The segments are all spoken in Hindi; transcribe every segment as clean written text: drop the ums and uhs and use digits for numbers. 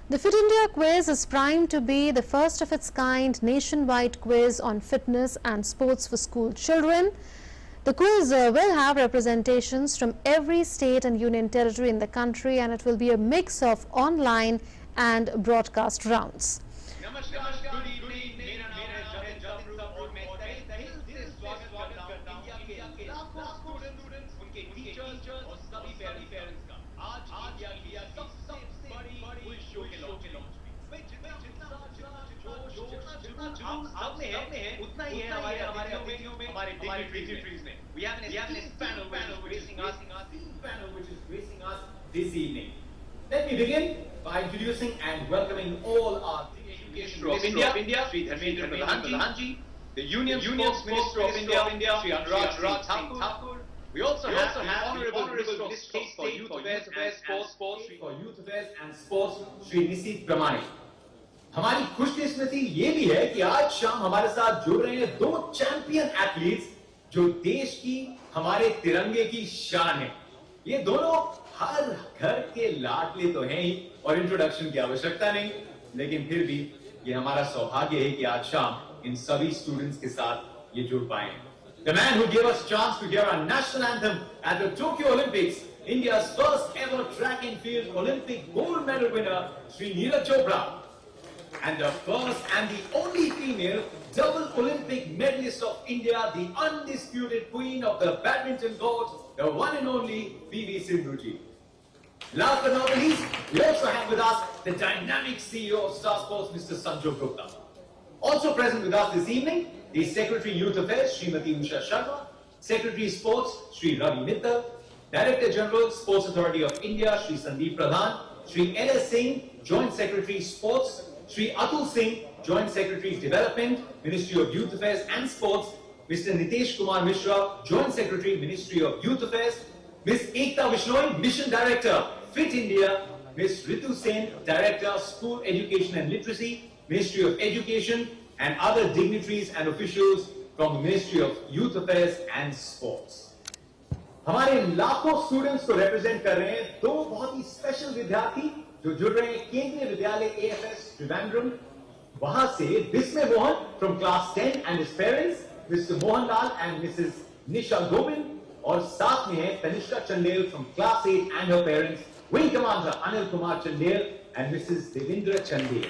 The Fit India Quiz is primed to be the first of its kind nationwide quiz on fitness and sports for school children. The quiz will have representations from every state and union territory in the country, and it will be a mix of online and broadcast rounds. उतना ही है हमारे अतिथियों में हमारे dignitaries में. We have an esteemed panel which is gracing us this evening. Let me begin by introducing and welcoming all our Education Minister of India, Shri Dharmendra Pradhan Ji, the Union Sports Minister of India, Shri Anurag Singh Thakur. We also have the Honourable Minister of State for Youth Affairs and Sports, Shri Nisit Pramanik. हमारी खुशकिस्मती ये भी है कि आज शाम हमारे साथ जुड़ रहे हैं दो चैंपियन एथलीट्स जो देश की हमारे तिरंगे की शान है. ये दोनों हर घर के लाडले तो हैं ही और इंट्रोडक्शन की आवश्यकता नहीं, लेकिन फिर भी ये हमारा सौभाग्य है कि आज शाम इन सभी स्टूडेंट्स के साथ ये जुड़ पाए. The man who gave us a chance to hear our national anthem at the Tokyo Olympics, India's first ever track and field Olympic gold medal winner, Shri Neeraj Chopra. And the first and the only female double Olympic medalist of India, the undisputed queen of the badminton court, the one and only PV Sindhu ji. Last but not least, we also have with us the dynamic CEO of Star Sports, Mr. Sanjog Gupta. Also present with us this evening, the Secretary Youth Affairs, Srimati Usha Sharma, Secretary Sports, Shri Ravi Mittal, Director General, Sports Authority of India, Shri Sandeep Pradhan, Shri L.S. Singh, Joint Secretary Sports, Shri Atul Singh, Joint Secretary Development, Ministry of Youth Affairs and Sports, Mr. Nitesh Kumar Mishra, Joint Secretary, Ministry of Youth Affairs, Ms. Ekta Vishnoi, Mission Director, Fit India, Ms. Ritu Sen, Director, School Education and Literacy, Ministry of Education, and other dignitaries and officials from the Ministry of Youth Affairs and Sports. हमारे लाखों स्टूडेंट्स को रिप्रेजेंट कर रहे हैं दो बहुत ही स्पेशल विद्यार्थी जो जुड़ रहे हैं केंद्रीय विद्यालय AFS Trivandrum. वहां से विस्मय Mohan from class 10 and his parents, Mr. Mohan Lal and Mrs. Nisha Govind, और साथ में है Tanishka Chandel from class 8 and her parents, Wing Commander Anil Kumar Chandel and Mrs. Devendra Chandel.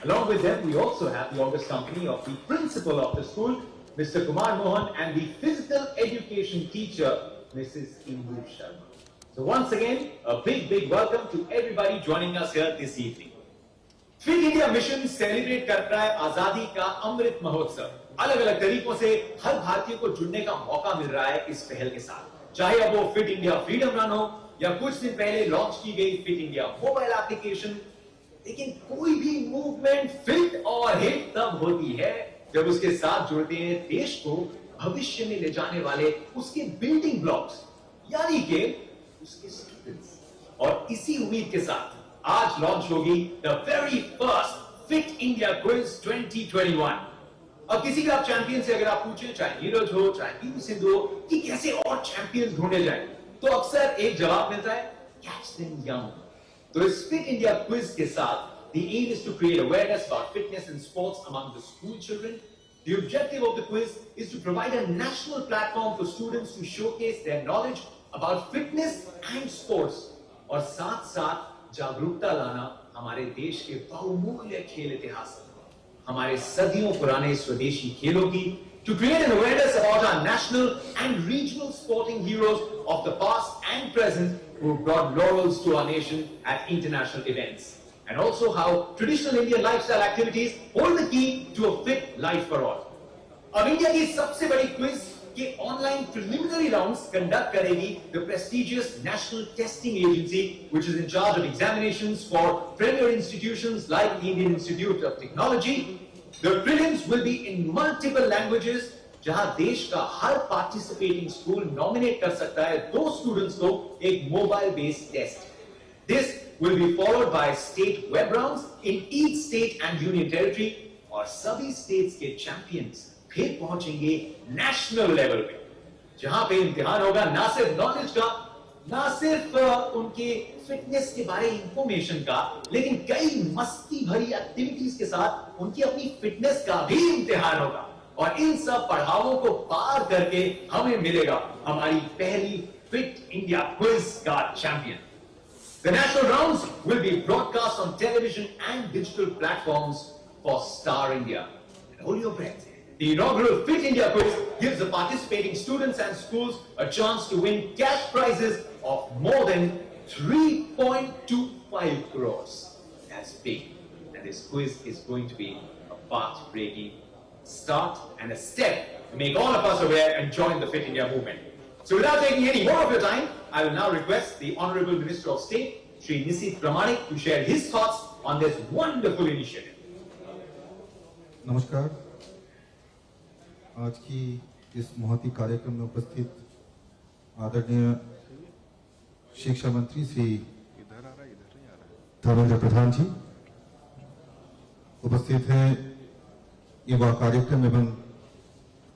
Along with them, we also have the august company of the principal of the school, Mr. Kumar Mohan, and the physical education teacher, Mrs. Indu Sharma. So once again, a big welcome to everybody joining us here this evening. Fit India Mission celebrate करता है आजादी का अमृत महोत्सव. अलग-अलग तरीकों से हर भारतीय को जुड़ने का मौका मिल रहा है इस पहल के साथ. चाहे अब वो फिट इंडिया फ्रीडम रन हो या कुछ दिन पहले लॉन्च की गई फिट इंडिया मोबाइल एप्लीकेशन, लेकिन कोई भी मूवमेंट फिट और हिट तब होती है जब उसके साथ जुड़ते हैं देश को भविष्य में ले जाने वाले उसके बिल्डिंग ब्लॉक्स, यानी कि उसके स्टूडेंट्स. और इसी उम्मीद के साथ आज लॉन्च होगी the very first fit India quiz 2021. अब किसी का चैंपियन से अगर आप पूछें, चाहे नीरज हो चाहे पीवी सिंधु हो, कि कैसे और चैंपियंस ढूंढे जाएं, तो अक्सर एक जवाब मिलता है, कैच देम यंग. तो इस फिट इंडिया क्विज के साथ the aim is to create awareness about fitness and sports among the school children. The objective of the quiz is to provide a national platform for students to showcase their knowledge about fitness and sports, और साथ साथ जागरूकता लाना हमारे देश के बहुमूल्य खेल इतिहास, हमारे सदियों पुराने स्वदेशी खेलों की, to create an awareness about our national and regional sporting heroes of the past and present who brought laurels to our nation at international events, and also how traditional Indian lifestyle activities hold the key to a fit life for all. अब इंडिया की सबसे बड़ी क्विज के ऑनलाइन प्रिलिमिनरी राउंड्स कंडक्ट करेगी the prestigious national testing agency, which is in charge of examinations for premier institutions like the Indian Institute of Technology. The prelims will be in multiple languages, जहां देश का हर पार्टिसिपेटिंग स्कूल नॉमिनेट कर सकता है दो स्टूडेंट्स को एक mobile based test. This will be followed by state web rounds in each state and union territory, और सभी स्टेट्स के चैंपियंस फिर पहुंचेंगे नेशनल लेवल पे, जहां पे इम्तिहान होगा ना सिर्फ नॉलेज का ना सिर्फ उनके फिटनेस के बारे इंफॉर्मेशन का, लेकिन कई मस्ती भरी एक्टिविटीज के साथ उनकी अपनी फिटनेस का भी इम्तिहान होगा। और इन सब पड़ावों को पार करके हमें मिलेगा हमारी पहली फिट इंडिया क्विज का champion. The national rounds will be broadcast on television and digital platforms for Star India. And hold your breath. The inaugural Fit India Quiz gives the participating students and schools a chance to win cash prizes of more than 3.25 crores. That's big. And this quiz is going to be a path-breaking start and a step to make all of us aware and join the Fit India movement. So without taking any more of your time, I will now request the Honorable Minister of State, Shri Nisit Pramanik, to share his thoughts on this wonderful initiative. नमस्कार। आज की इस महती कार्यक्रम में उपस्थित आदरणीय शिक्षा मंत्री श्री धर्मेंद्र प्रधान जी, उपस्थित हैं युवा कार्यक्रम एवं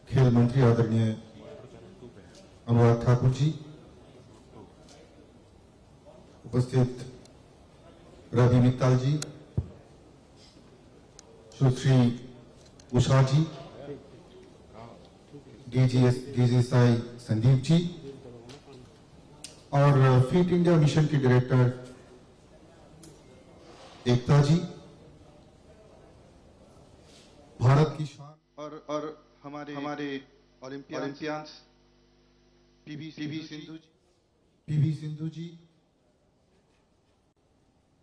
खेल मंत्री आदरणीय अनुराग ठाकुर जी, उपस्थित रवि मित्तल जी, सुश्री उषा जी, डीजीएसआई संदीप जी और फिट इंडिया मिशन के डायरेक्टर एकता जी, भारत की शान और हमारे ओलंपियंस पीवी सिंधु जी,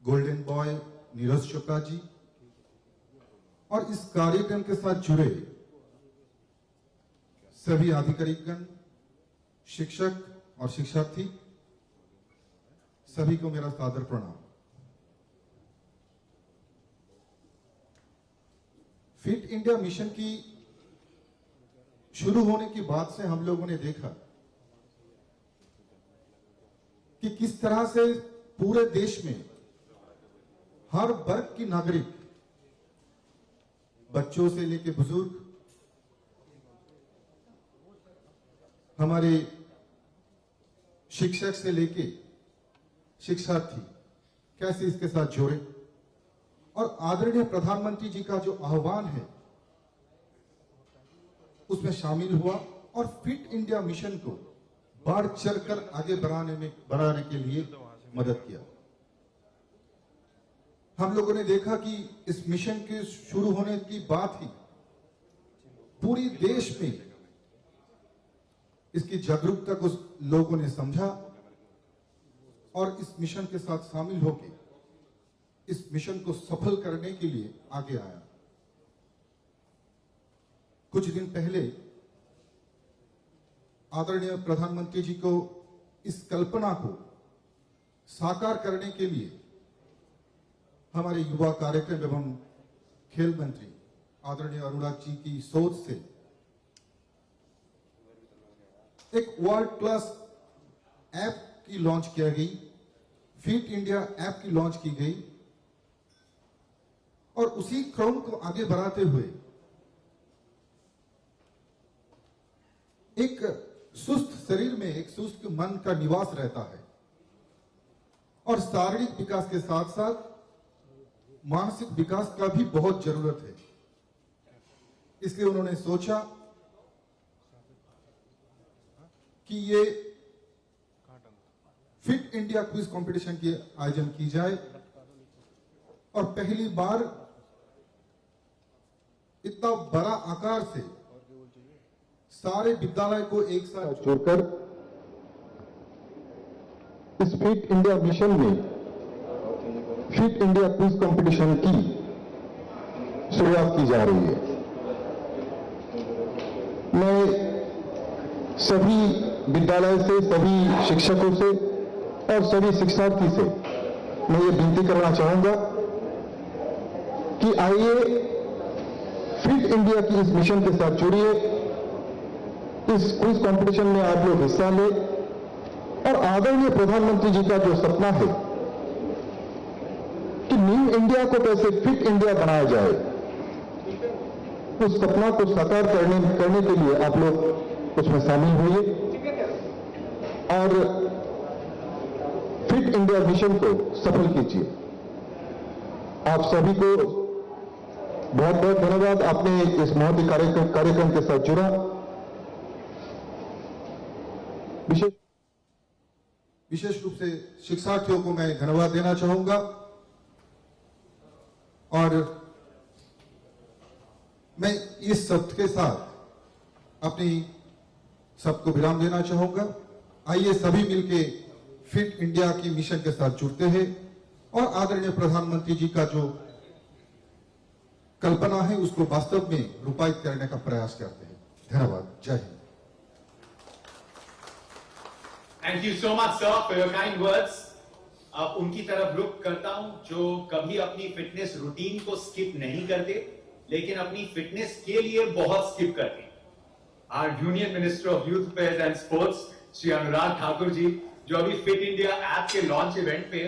गोल्डन बॉय नीरज चोपड़ा जी और इस कार्यक्रम के साथ जुड़े सभी अधिकारीगण, शिक्षक और शिक्षार्थी, सभी को मेरा सादर प्रणाम। फिट इंडिया मिशन की शुरू होने के बाद से हम लोगों ने देखा कि किस तरह से पूरे देश में हर वर्ग की नागरिक, बच्चों से लेकर बुजुर्ग, हमारे शिक्षक से लेके शिक्षार्थी कैसे इसके साथ जुड़े और आदरणीय प्रधानमंत्री जी का जो आह्वान है उसमें शामिल हुआ और फिट इंडिया मिशन को बढ़ चढ़कर आगे बढ़ाने के लिए मदद किया। हम लोगों ने देखा कि इस मिशन के शुरू होने की बात ही पूरी देश में इसकी जागरूकता को लोगों ने समझा और इस मिशन के साथ शामिल होकर इस मिशन को सफल करने के लिए आगे आया। कुछ दिन पहले आदरणीय प्रधानमंत्री जी को इस कल्पना को साकार करने के लिए हमारे युवा कार्यक्रम एवं खेल मंत्री आदरणीय अनुराग जी की सोच से एक वर्ल्ड क्लास ऐप की लॉन्च किया गई, फिट इंडिया ऐप की लॉन्च की गई और उसी क्रम को आगे बढ़ाते हुए एक सुस्त शरीर में एक सुस्त मन का निवास रहता है और शारीरिक विकास के साथ साथ मानसिक विकास का भी बहुत जरूरत है। इसलिए उन्होंने सोचा कि ये फिट इंडिया क्विज कंपटीशन के आयोजन की जाए और पहली बार इतना बड़ा आकार से सारे विद्यालय को एक साथ जोड़कर इस फिट इंडिया मिशन में फिट इंडिया क्विज कंपटीशन की शुरुआत की जा रही है। मैं सभी विद्यालय से, सभी शिक्षकों से और सभी शिक्षार्थी से मैं ये विनती करना चाहूंगा कि आइए फिट इंडिया की इस मिशन के साथ जुड़िए, इस क्विज कंपटीशन में आप लोग हिस्सा लें और आदरणीय प्रधानमंत्री जी का जो सपना है कि न्यू इंडिया को कैसे फिट इंडिया बनाया जाए, उस सपना को साकार करने के लिए आप लोग उसमें शामिल हुए और फिट इंडिया मिशन को सफल कीजिए। आप सभी को बहुत बहुत धन्यवाद, आपने इस महती कार्यक्रम के साथ जुड़ा। विशेष रूप से शिक्षार्थियों को मैं धन्यवाद देना चाहूंगा और मैं इस शब्द के साथ अपनी सबको विराम देना चाहूंगा। आइए सभी मिलके फिट इंडिया की मिशन के साथ जुड़ते हैं और आदरणीय प्रधानमंत्री जी का जो कल्पना है उसको वास्तव में रूपायित करने का प्रयास करते हैं। धन्यवाद। जय Hind. Thank you so much, sir, for your kind words. अब उनकी तरफ रुख करता हूं जो कभी अपनी फिटनेस रूटीन को स्किप नहीं करते, लेकिन अपनी फिटनेस के लिए बहुत स्किप करते हैं। Our Union Minister of Youth Affairs and Sports, Shri Anurag Thakur ji, जो अभी फिट इंडिया ऐप के लॉन्च इवेंट पे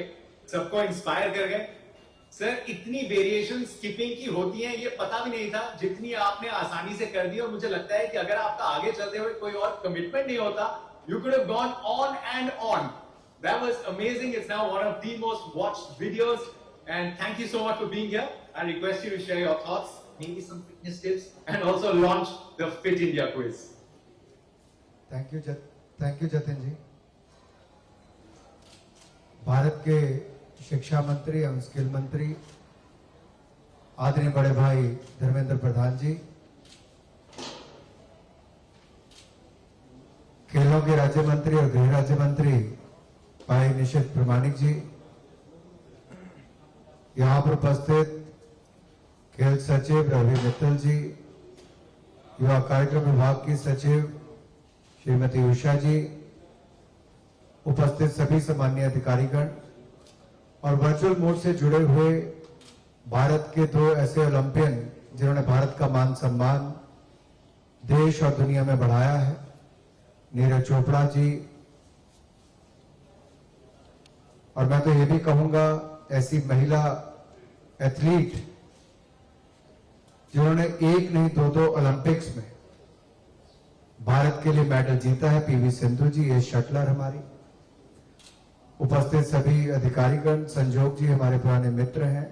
सबको इंस्पायर कर गए। सर, इतनी वेरिएशन स्किपिंग की होती हैं ये पता भी नहीं था, जितनी आपने आसानी से कर दी। और मुझे लगता है कि अगर आपका आगे चलते हुए कोई और कमिटमेंट नहीं होता, you could have gone on and on. That was amazing. It's now one of the most watched videos. And thank you so much for being here. I request you to share your thoughts, maybe some fitness tips, and also launch the Fit India quiz. Thank you, Jatin जी। भारत के शिक्षा मंत्री एवं स्किल मंत्री आदरणीय बड़े भाई धर्मेंद्र प्रधान जी, खेलों के राज्य मंत्री और गृह राज्य मंत्री भाई निशित प्रमाणिक जी, यहाँ पर उपस्थित खेल सचिव रवि मित्तल जी, युवा कार्यक्रम विभाग की सचिव श्रीमती उषा जी, उपस्थित सभी सम्मानीय अधिकारीगण और वर्चुअल मोड से जुड़े हुए भारत के दो ऐसे ओलंपियन जिन्होंने भारत का मान सम्मान देश और दुनिया में बढ़ाया है, नीरज चोपड़ा जी, और मैं तो ये भी कहूंगा ऐसी महिला एथलीट जिन्होंने एक नहीं दो ओलंपिक्स में भारत के लिए मेडल जीता है, पीवी सिंधु जी, ये शटलर हमारी। उपस्थित सभी अधिकारीगण, संजोग जी हमारे पुराने मित्र हैं।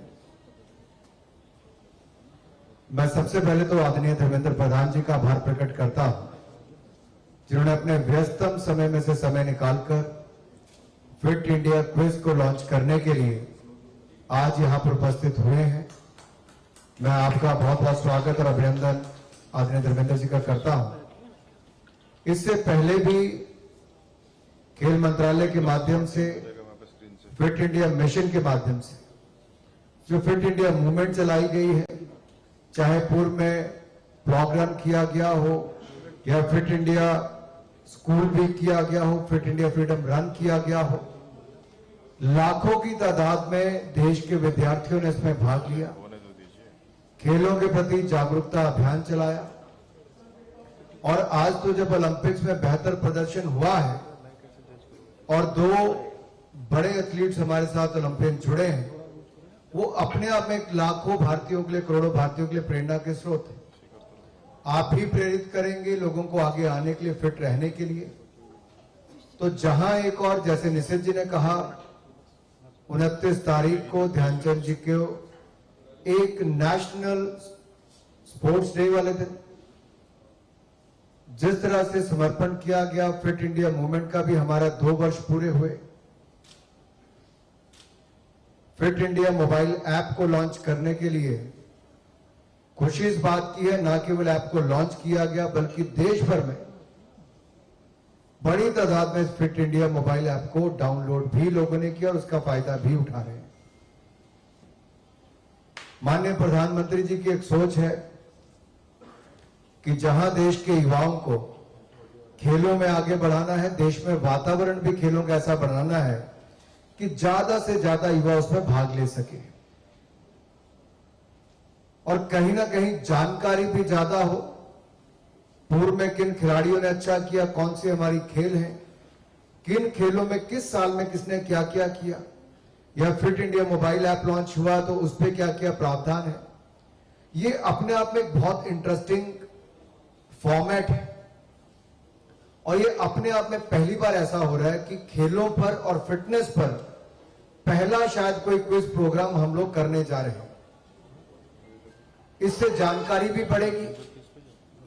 मैं सबसे पहले तो आदरणीय धर्मेंद्र प्रधान जी का आभार प्रकट करता हूं, जिन्होंने अपने व्यस्तम समय में से समय निकालकर फिट इंडिया क्विज को लॉन्च करने के लिए आज यहां पर उपस्थित हुए हैं। मैं आपका बहुत बहुत स्वागत और अभिनंदन आदरणीय धर्मेंद्र जी का करता हूं। इससे पहले भी खेल मंत्रालय के माध्यम से, फिट इंडिया मिशन के माध्यम से जो फिट इंडिया मूवमेंट चलाई गई है, चाहे पूर्व में प्रोग्राम किया गया हो या फिट इंडिया स्कूल भी किया गया हो, फिट इंडिया फ्रीडम रन किया गया हो, लाखों की तादाद में देश के विद्यार्थियों ने इसमें भाग लिया, खेलों के प्रति जागरूकता अभियान चलाया। और आज तो जब ओलंपिक्स में बेहतर प्रदर्शन हुआ है और दो बड़े एथलीट्स हमारे साथ ओलंपियन जुड़े हैं, वो अपने आप में लाखों भारतीयों के लिए, करोड़ों भारतीयों के लिए प्रेरणा के स्रोत है। आप ही प्रेरित करेंगे लोगों को आगे आने के लिए, फिट रहने के लिए। तो जहां एक और, जैसे निशित जी ने कहा, 29 तारीख को ध्यानचंद जी को एक नेशनल स्पोर्ट्स डे वाले दिन जिस तरह से समर्पण किया गया, फिट इंडिया मूवमेंट का भी हमारा 2 वर्ष पूरे हुए। फिट इंडिया मोबाइल ऐप को लॉन्च करने के लिए खुशी इस बात की है, ना केवल ऐप को लॉन्च किया गया बल्कि देश भर में बड़ी तादाद में फिट इंडिया मोबाइल ऐप को डाउनलोड भी लोगों ने किया और उसका फायदा भी उठा रहे हैं। माननीय प्रधानमंत्री जी की एक सोच है कि जहां देश के युवाओं को खेलों में आगे बढ़ाना है, देश में वातावरण भी खेलों का ऐसा बनाना है कि ज्यादा से ज्यादा युवा उसमें भाग ले सके और कहीं ना कहीं जानकारी भी ज्यादा हो। पूर्व में किन खिलाड़ियों ने अच्छा किया, कौन सी हमारी खेल है, किन खेलों में किस साल में किसने क्या क्या किया, या fit India mobile app launch हुआ तो उस पर क्या क्या प्रावधान है। ये अपने आप में एक बहुत इंटरेस्टिंग फॉर्मेट है और ये अपने आप में पहली बार ऐसा हो रहा है कि खेलों पर और फिटनेस पर पहला शायद कोई क्विज प्रोग्राम हम लोग करने जा रहे हैं। इससे जानकारी भी बढ़ेगी,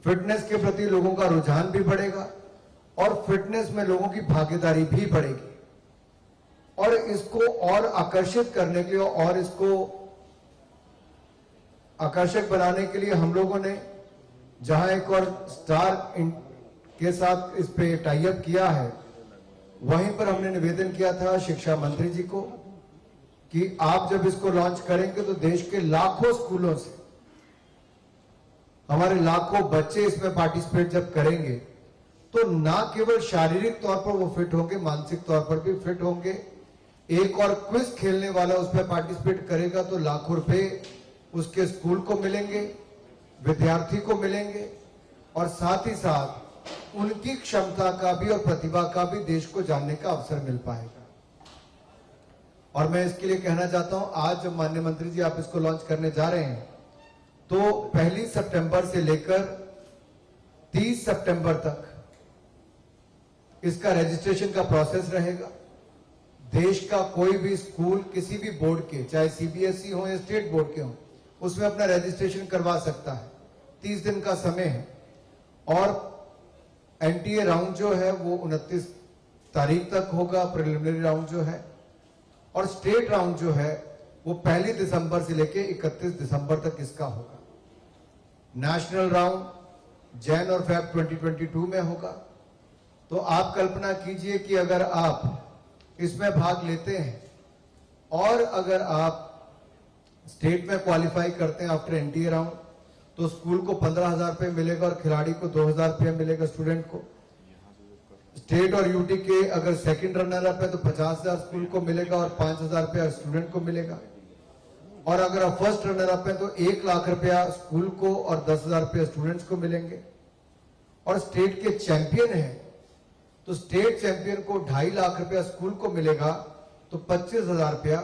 फिटनेस के प्रति लोगों का रुझान भी बढ़ेगा और फिटनेस में लोगों की भागीदारी भी बढ़ेगी। और इसको और आकर्षित करने के लिए और इसको आकर्षक बनाने के लिए हम लोगों ने जहां एक और स्टार के साथ इस पे टाई अप किया है, वहीं पर हमने निवेदन किया था शिक्षा मंत्री जी को कि आप जब इसको लॉन्च करेंगे तो देश के लाखों स्कूलों से हमारे लाखों बच्चे इसमें पार्टिसिपेट जब करेंगे तो ना केवल शारीरिक तौर पर वो फिट होंगे, मानसिक तौर पर भी फिट होंगे। एक और क्विज खेलने वाला उसमें पार्टिसिपेट करेगा तो लाखों रुपए उसके स्कूल को मिलेंगे, विद्यार्थी को मिलेंगे और साथ ही साथ उनकी क्षमता का भी और प्रतिभा का भी देश को जानने का अवसर मिल पाएगा। और मैं इसके लिए कहना चाहता हूं, आज जब माननीय मंत्री जी आप इसको लॉन्च करने जा रहे हैं तो 1 सितंबर से लेकर 30 सितंबर तक इसका रजिस्ट्रेशन का प्रोसेस रहेगा। देश का कोई भी स्कूल किसी भी बोर्ड के, चाहे सीबीएसई हो या स्टेट बोर्ड के हो, उसमें अपना रजिस्ट्रेशन करवा सकता है। 30 दिन का समय है और एनटीए राउंड जो है वो 29 तारीख तक होगा, प्रिलिमिनरी राउंड जो है, और स्टेट राउंड जो है वो 1 दिसंबर से लेके 31 दिसंबर तक इसका होगा। नेशनल राउंड जैन और फेब 2022 में होगा। तो आप कल्पना कीजिए कि अगर आप इसमें भाग लेते हैं और अगर आप स्टेट में क्वालिफाई करते हैं आफ्टर एनटीए राउंड, तो स्कूल को 15,000 रुपये मिलेगा और खिलाड़ी को 2,000 रुपये मिलेगा स्टूडेंट को। स्टेट और यूटी के अगर सेकंड रनर अप है तो 50,000 स्कूल को मिलेगा और 5,000 रुपया स्टूडेंट को मिलेगा। और अगर आप फर्स्ट रनर अप है तो 1 लाख रुपया स्कूल को और 10,000 रुपया स्टूडेंट्स को मिलेंगे। और स्टेट के चैंपियन है तो स्टेट चैंपियन को 2.5 लाख रुपया स्कूल को मिलेगा, तो 25,000 रुपया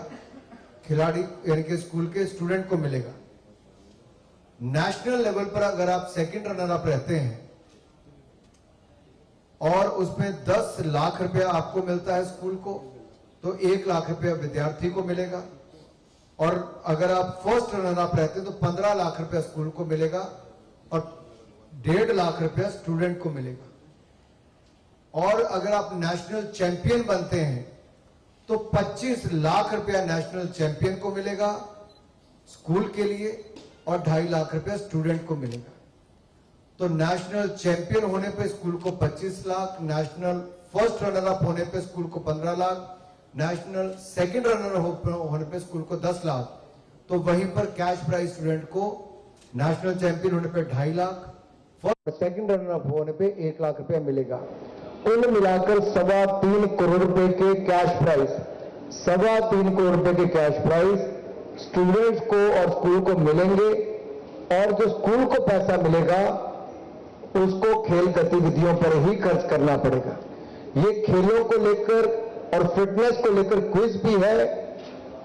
खिलाड़ी यानी कि स्कूल के स्टूडेंट को मिलेगा। नेशनल लेवल पर अगर आप सेकंड रनर अप रहते हैं और उसमें 10 लाख रुपया आपको मिलता है स्कूल को, तो 1 लाख रुपया विद्यार्थी को मिलेगा। और अगर आप फर्स्ट रनर अप रहते हैं तो 15 लाख रुपया स्कूल को मिलेगा और 1.5 लाख रुपया स्टूडेंट को मिलेगा। और अगर आप नेशनल चैंपियन बनते हैं तो 25 लाख रुपया नेशनल चैंपियन को मिलेगा स्कूल के लिए और 2.5 लाख रुपया स्टूडेंट को मिलेगा। तो नेशनल चैंपियन होने पे स्कूल को 25 lakh, national first runner up होने पे स्कूल को 15 लाख, नेशनल सेकंड रनर होने पे स्कूल को 10 लाख। तो वहीं पर कैश प्राइज स्टूडेंट को नेशनल चैंपियन होने पे 2.5 lakh, first second runner up होने पे 1 लाख रुपया मिलेगा। कुल मिलाकर 3.25 करोड़ रुपए के कैश प्राइज, 3.25 करोड़ रुपए के कैश प्राइज स्टूडेंट्स को और स्कूल को मिलेंगे। और जो स्कूल को पैसा मिलेगा उसको खेल गतिविधियों पर ही खर्च करना पड़ेगा। ये खेलों को लेकर और फिटनेस को लेकर क्विज भी है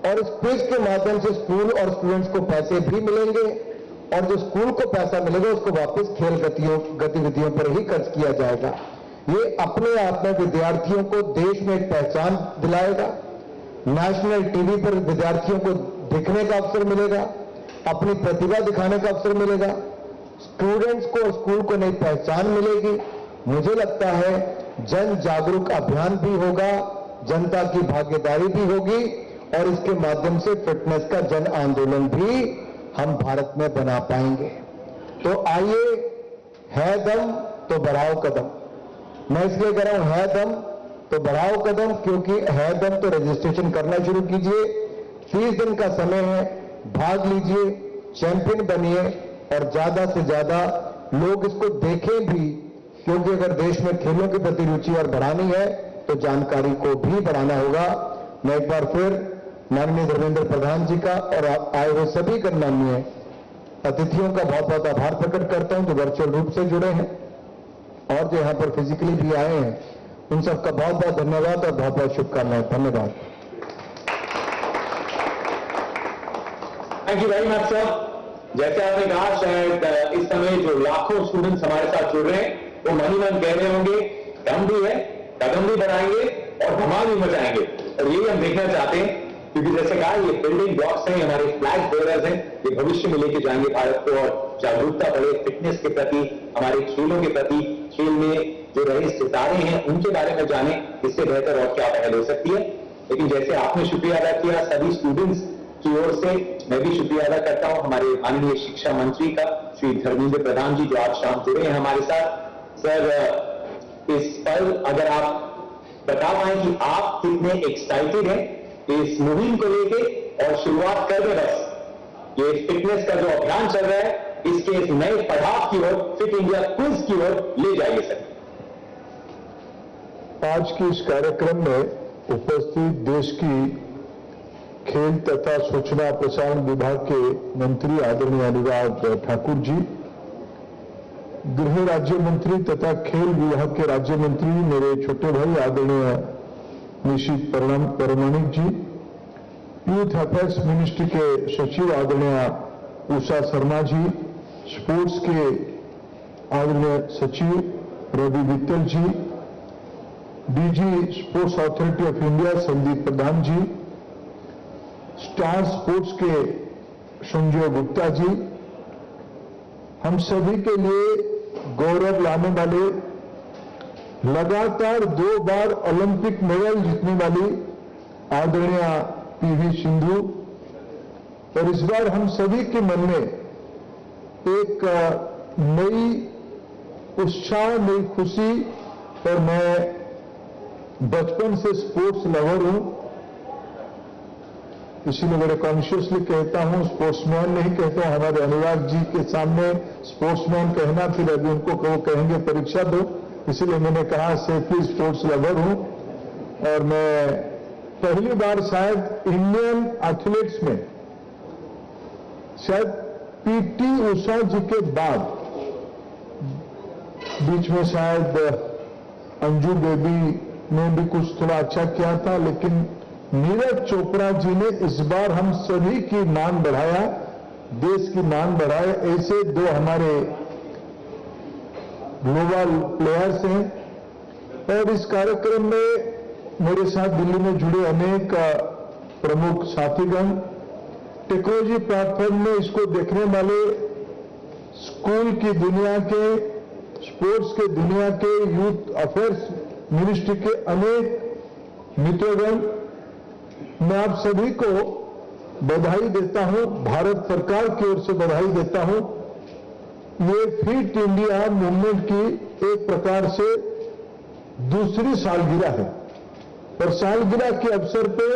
और इस क्विज के माध्यम से स्कूल और स्टूडेंट्स को पैसे भी मिलेंगे और जो स्कूल को पैसा मिलेगा उसको वापस खेल गतिविधियों पर ही खर्च किया जाएगा। ये अपने आप में विद्यार्थियों को देश में एक पहचान दिलाएगा। नेशनल टीवी पर विद्यार्थियों को दिखने का अवसर मिलेगा, अपनी प्रतिभा दिखाने का अवसर मिलेगा, स्टूडेंट्स को और स्कूल को नई पहचान मिलेगी। मुझे लगता है जन जागरूक अभियान भी होगा, जनता की भागीदारी भी होगी और इसके माध्यम से फिटनेस का जन आंदोलन भी हम भारत में बना पाएंगे। तो आइए, है दम तो बढ़ाओ कदम। मैं इसलिए कह रहा हूं है दम तो बढ़ाओ कदम, क्योंकि है दम तो रजिस्ट्रेशन करना शुरू कीजिए। 30 दिन का समय है, भाग लीजिए, चैंपियन बनिए और ज्यादा से ज्यादा लोग इसको देखें भी, क्योंकि अगर देश में खेलों के प्रति रुचि और बढ़ानी है तो जानकारी को भी बढ़ाना होगा। मैं एक बार फिर माननीय धर्मेंद्र प्रधान जी का और आए हुए सभी गणमान्य अतिथियों का बहुत बहुत आभार प्रकट करता हूं जो वर्चुअल रूप से जुड़े हैं और जो यहां पर फिजिकली भी आए हैं। उन सबका बहुत बहुत धन्यवाद और बहुत बहुत शुभकामनाएं। धन्यवाद। Thank you very much sir. जैसे आपने कहा, शायद इस समय जो लाखों स्टूडेंट्स हमारे साथ जुड़ रहे हैं वो मन ही मन कह रहे होंगे दम भी है, कदम भी बढ़ाएंगे और धमाल भी मचाएंगे। और यही हम देखना चाहते हैं, क्योंकि जैसे कहा ये बिल्डिंग ब्लॉक्स हैं, हमारे फ्लैग बेयरर्स हैं, ये भविष्य में लेके जाएंगे भारत को और जागरूकता बढ़े फिटनेस के प्रति, हमारे खेलों के प्रति, खेल में जो रहे सितारे हैं उनके बारे में जाने, इससे बेहतर और क्या पहल हो सकती है। लेकिन जैसे आपने शुक्रिया अदा किया सभी स्टूडेंट्स की ओर से, मैं भी शुक्रिया अदा करता हूं हमारे माननीय शिक्षा मंत्री का, श्री धर्मेंद्र प्रधान जी, जो आज शाम जुड़े हैं हमारे साथ। सर, इस पल अगर आप बता पाएं कि आप कितने एक्साइटेड हैं इस मुहिम को लेके, और शुरुआत कर दे बस ये फिटनेस का जो अभियान चल रहा है इसके इस नए पड़ाव की ओर, फिट इंडिया क्विज की ओर ले जाइए सर। आज के इस कार्यक्रम में उपस्थित देश की खेल तथा सूचना प्रसारण विभाग के मंत्री आदरणीय अनुराग ठाकुर जी, गृह राज्य मंत्री तथा खेल विभाग के राज्य मंत्री मेरे छोटे भाई आदरणीय निशित परमाणिक जी, यूथ अफेयर्स मिनिस्ट्री के सचिव आदरणीय उषा शर्मा जी, स्पोर्ट्स के आदरणीय सचिव Ravi Vittal ji, DG Sports Authority of India Sandeep Pradhan ji, Star Sports के संजय गुप्ता जी, हम सभी के लिए गौरव लाने वाले, लगातार 2 बार ओलंपिक मेडल जीतने वाली आदरणीय पीवी सिंधु, और इस बार हम सभी के मन में एक नई उत्साह, नई खुशी, और मैं बचपन से स्पोर्ट्स लवर हूं, इसीलिए बड़े कॉन्शियसली कहता हूं, स्पोर्ट्समैन नहीं कहता हूं। हमारे अनुराग जी के सामने स्पोर्ट्समैन कहना, फिर अभी उनको वो कहेंगे परीक्षा दो, इसलिए मैंने कहा सेफली स्पोर्ट्स लवर हूं। और मैं पहली बार शायद इंडियन एथलीट्स में, शायद पीटी उषा जी के बाद, बीच में शायद अंजू बेबी ने भी कुछ थोड़ा अच्छा किया था, लेकिन नीरज चोपड़ा जी ने इस बार हम सभी की मान बढ़ाया, देश की मान बढ़ाया। ऐसे 2 हमारे ग्लोबल प्लेयर्स हैं। और इस कार्यक्रम में मेरे साथ दिल्ली में जुड़े अनेक प्रमुख साथीगण, टेक्नोलॉजी प्लेटफॉर्म में इसको देखने वाले स्कूल की दुनिया के, स्पोर्ट्स के दुनिया के, यूथ अफेयर्स मिनिस्ट्री के अनेक मित्रगण, मैं आप सभी को बधाई देता हूं, भारत सरकार की ओर से बधाई देता हूं। ये फिट इंडिया मूवमेंट की एक प्रकार से दूसरी सालगिरह है, और सालगिरह के अवसर पे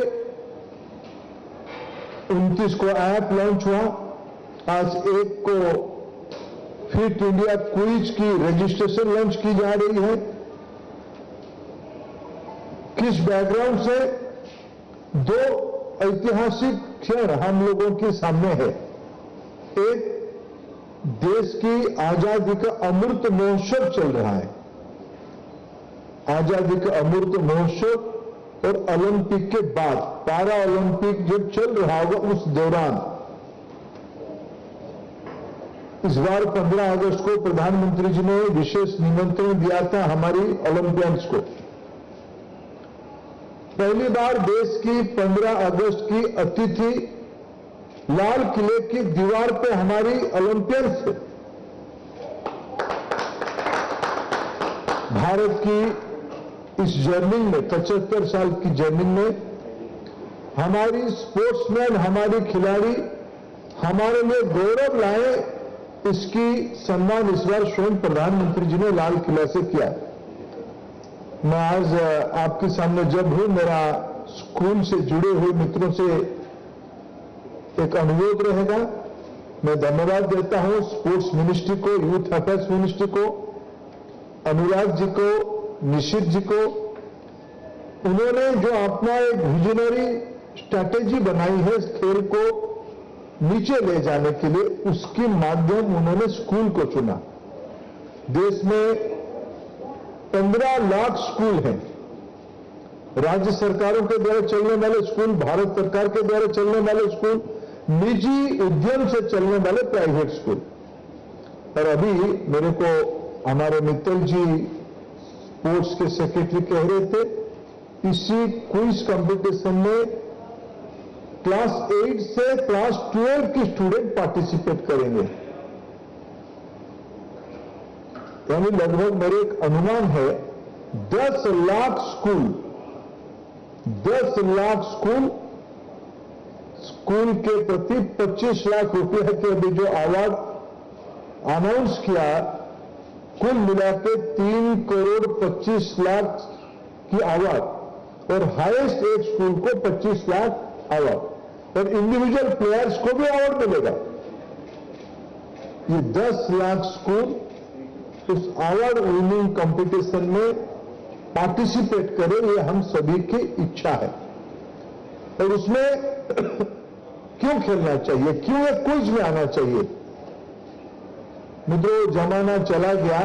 29 को ऐप लॉन्च हुआ, आज 1 को फिट इंडिया क्विज की रजिस्ट्रेशन लॉन्च की जा रही है। किस बैकग्राउंड से 2 ऐतिहासिक क्षण हम लोगों के सामने है। एक, देश की आजादी का अमृत महोत्सव चल रहा है, आजादी का अमृत महोत्सव, और ओलंपिक के बाद पैरा ओलंपिक जब चल रहा होगा उस दौरान इस बार 15 अगस्त को प्रधानमंत्री जी ने विशेष निमंत्रण दिया था हमारी ओलंपियंस को। पहली बार देश की 15 अगस्त की अतिथि लाल किले की दीवार पे हमारी ओलंपियंस थे। भारत की इस जर्नी में, 75 साल की जर्नी में, हमारी स्पोर्ट्समैन, हमारी खिलाड़ी हमारे लिए गौरव लाए, इसकी सम्मान इस बार स्वयं प्रधानमंत्री जी ने लाल किला से किया। मैं आज आपके सामने जब हूं, मेरा स्कूल से जुड़े हुए मित्रों से एक अनुरोध रहेगा। मैं धन्यवाद देता हूं स्पोर्ट्स मिनिस्ट्री को, यूथ अफेयर्स मिनिस्ट्री को, अनुराग जी को, निशित जी को। उन्होंने जो अपना एक विजनरी स्ट्रैटेजी बनाई है इस खेल को नीचे ले जाने के लिए, उसके माध्यम उन्होंने स्कूल को चुना। देश में 15 लाख स्कूल हैं, राज्य सरकारों के द्वारा चलने वाले स्कूल, भारत सरकार के द्वारा चलने वाले स्कूल, निजी उद्यम से चलने वाले प्राइवेट स्कूल। और अभी मेरे को हमारे मित्तल जी स्पोर्ट्स के सेक्रेटरी कह रहे थे, इसी क्विज कंपटीशन में क्लास 8 से क्लास 12 के स्टूडेंट पार्टिसिपेट करेंगे। यानी लगभग मेरे एक अनुमान है 10 लाख स्कूल के प्रति 25 लाख रुपए के अभी जो अवार्ड अनाउंस किया, कुल मिलाकर 3 करोड़ 25 लाख की अवार्ड और हाईएस्ट एक स्कूल को 25 लाख अवार्ड और इंडिविजुअल प्लेयर्स को भी अवार्ड मिलेगा। ये 10 लाख स्कूल उस अवार्ड विनिंग कंपटीशन में पार्टिसिपेट करें, ये हम सभी की इच्छा है। और उसमें क्यों खेलना चाहिए, क्यों एक क्विज में आना चाहिए? मित्रों, जमाना चला गया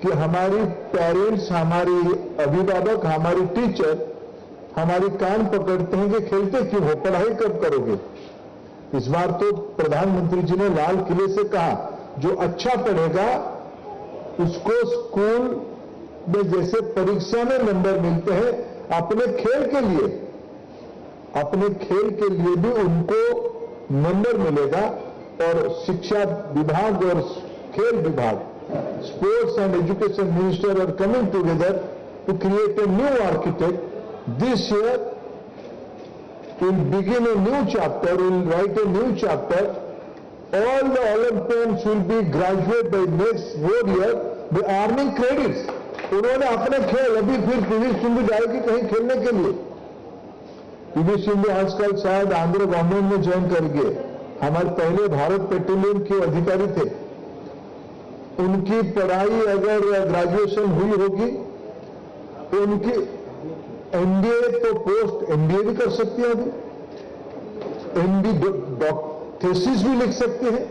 कि हमारी पेरेंट्स, हमारी अभिभावक, हमारी टीचर हमारी कान पकड़ते हैं कि खेलते क्यों हो, पढ़ाई कब करोगे। इस बार तो प्रधानमंत्री जी ने लाल किले से कहा, जो अच्छा पढ़ेगा उसको स्कूल में जैसे परीक्षा में नंबर मिलते हैं, अपने खेल के लिए भी उनको नंबर मिलेगा। और शिक्षा विभाग और खेल विभाग, sports and education minister are coming together to create a new architect. This year we'll begin a new chapter, we'll write a new chapter. All the Olympians will be graduate by next 4 year by earning credits. उन्होंने अपने खेल, अभी फिर पीवी सिंधु जाएगी कहीं खेलने के लिए। पीवी सिंधु आजकल शायद आंध्र गवर्नमेंट में ज्वाइन कर गए। हमारे पहले भारत पेट्रोलियम के अधिकारी थे, उनकी पढ़ाई अगर ग्रेजुएशन हुई होगी तो उनकी एमबीए तो पोस्ट एमबीए भी कर सकती है, अभी एमबी थीसिस भी लिख सकते हैं।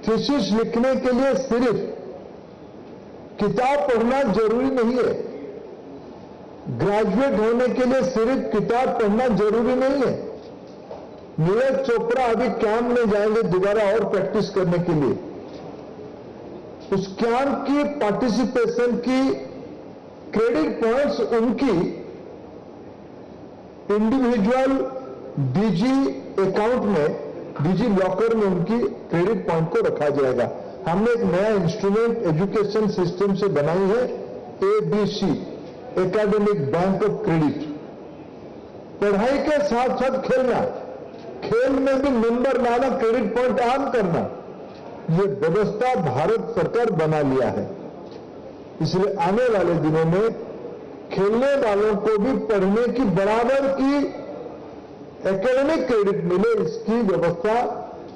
थीसिस लिखने के लिए सिर्फ किताब पढ़ना जरूरी नहीं है, ग्रेजुएट होने के लिए सिर्फ किताब पढ़ना जरूरी नहीं है। नीरज चोपड़ा अभी कैंप में जाएंगे दोबारा और प्रैक्टिस करने के लिए। उस कैंप की पार्टिसिपेशन की क्रेडिट पॉइंट्स उनकी इंडिविजुअल डीजी अकाउंट में, डीजी लॉकर में उनकी क्रेडिट पॉइंट को रखा जाएगा। हमने एक नया इंस्ट्रूमेंट एजुकेशन सिस्टम से बनाई है, ABC, academic bank of credit. पढ़ाई के साथ साथ खेलना, खेल में भी नंबर लाना, क्रेडिट पॉइंट अर्न करना, ये व्यवस्था भारत सरकार बना लिया है। इसलिए आने वाले दिनों में खेलने वालों को भी पढ़ने की बराबर की एकेडमिक क्रेडिट मिले, इसकी व्यवस्था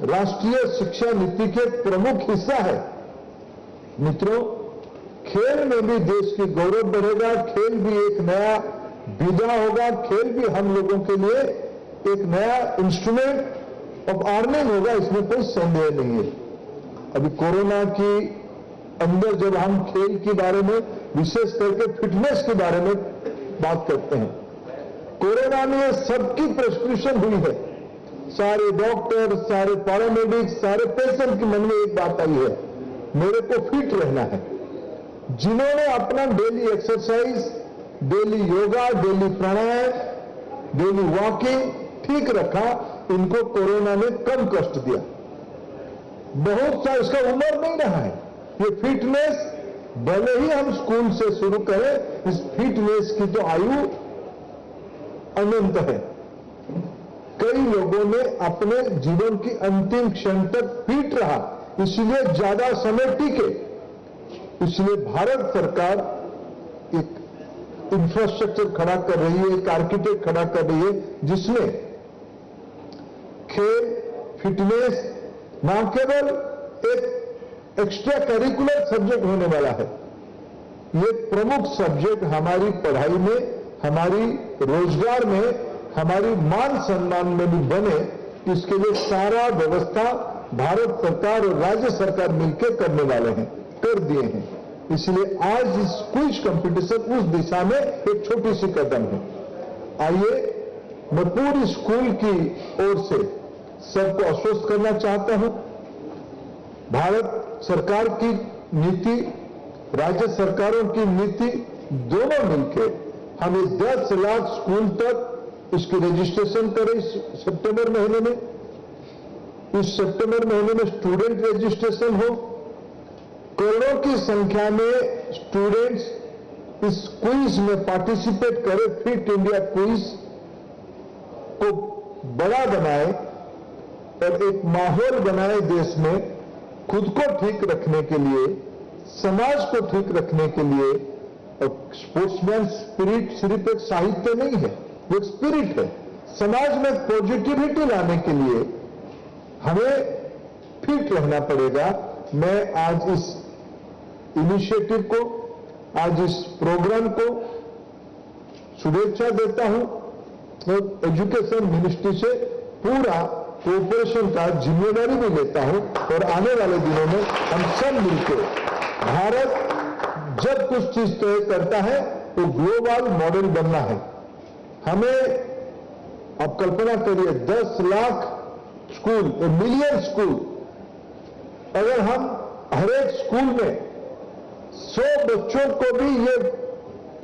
राष्ट्रीय शिक्षा नीति के प्रमुख हिस्सा है। मित्रों, खेल में भी देश की गौरव बढ़ेगा, खेल भी एक नया विधा होगा, खेल भी हम लोगों के लिए एक नया इंस्ट्रूमेंट ऑफ अर्निंग होगा, इसमें कोई संदेह नहीं है। अभी कोरोना की अंदर जब हम खेल के बारे में, विशेष करके फिटनेस के बारे में बात करते हैं, कोरोना में सबकी प्रिस्क्रिप्शन हुई है। सारे डॉक्टर, सारे पैरामेडिक्स, सारे पेशेंट के मन में एक बात आई है, मेरे को फिट रहना है। जिन्होंने अपना daily exercise, daily yoga, daily pranayama, daily walking ठीक रखा, इनको कोरोना ने कम कष्ट दिया। बहुत सा इसका उम्र नहीं रहा है। ये फिटनेस भले ही हम स्कूल से शुरू करें, इस फिटनेस की तो आयु अनंत है। कई लोगों ने अपने जीवन की अंतिम क्षण तक फिट रहा, इसलिए ज्यादा समय टिके। इसलिए भारत सरकार एक इंफ्रास्ट्रक्चर खड़ा कर रही है, एक आर्किटेक्ट खड़ा कर रही है, जिसमें खेल, फिटनेस न केवल एक एक्स्ट्रा करिकुलर सब्जेक्ट होने वाला है, ये प्रमुख सब्जेक्ट हमारी पढ़ाई में, हमारी रोजगार में, हमारी मान सम्मान में भी बने, इसके लिए सारा व्यवस्था भारत सरकार और राज्य सरकार मिलकर करने वाले हैं, कर दिए हैं। इसलिए आज इस क्विज कंपटीशन उस दिशा में एक छोटी सी कदम है। आइए, मैं पूरी स्कूल की ओर से सबको आश्वस्त करना चाहता हूं, भारत सरकार की नीति राज्य सरकारों की नीति दोनों मिलकर हमें 10 लाख स्कूल तक इसकी रजिस्ट्रेशन करें इस सितंबर महीने में। इस सितंबर महीने में स्टूडेंट रजिस्ट्रेशन हो, करोड़ों की संख्या में स्टूडेंट्स इस क्विज में पार्टिसिपेट करें, फिट इंडिया क्विज को बड़ा बनाए और एक माहौल बनाए देश में खुद को ठीक रखने के लिए, समाज को ठीक रखने के लिए। और स्पोर्ट्समैन स्पिरिट सिर्फ एक साहित्य नहीं है, वो एक स्पिरिट है। समाज में पॉजिटिविटी लाने के लिए हमें फिट रहना पड़ेगा। मैं आज इस इनिशिएटिव को, आज इस प्रोग्राम को शुभेच्छा देता हूं और एजुकेशन मिनिस्ट्री से पूरा कोऑपरेशन का जिम्मेदारी भी लेता हूं। और आने वाले दिनों में हम सब मिलकर, भारत जब कुछ चीज तय करता है तो ग्लोबल मॉडल बनना है। हमें अब कल्पना करिए 10 लाख स्कूल, 1 मिलियन स्कूल, अगर हम हर एक स्कूल में 100 बच्चों को भी ये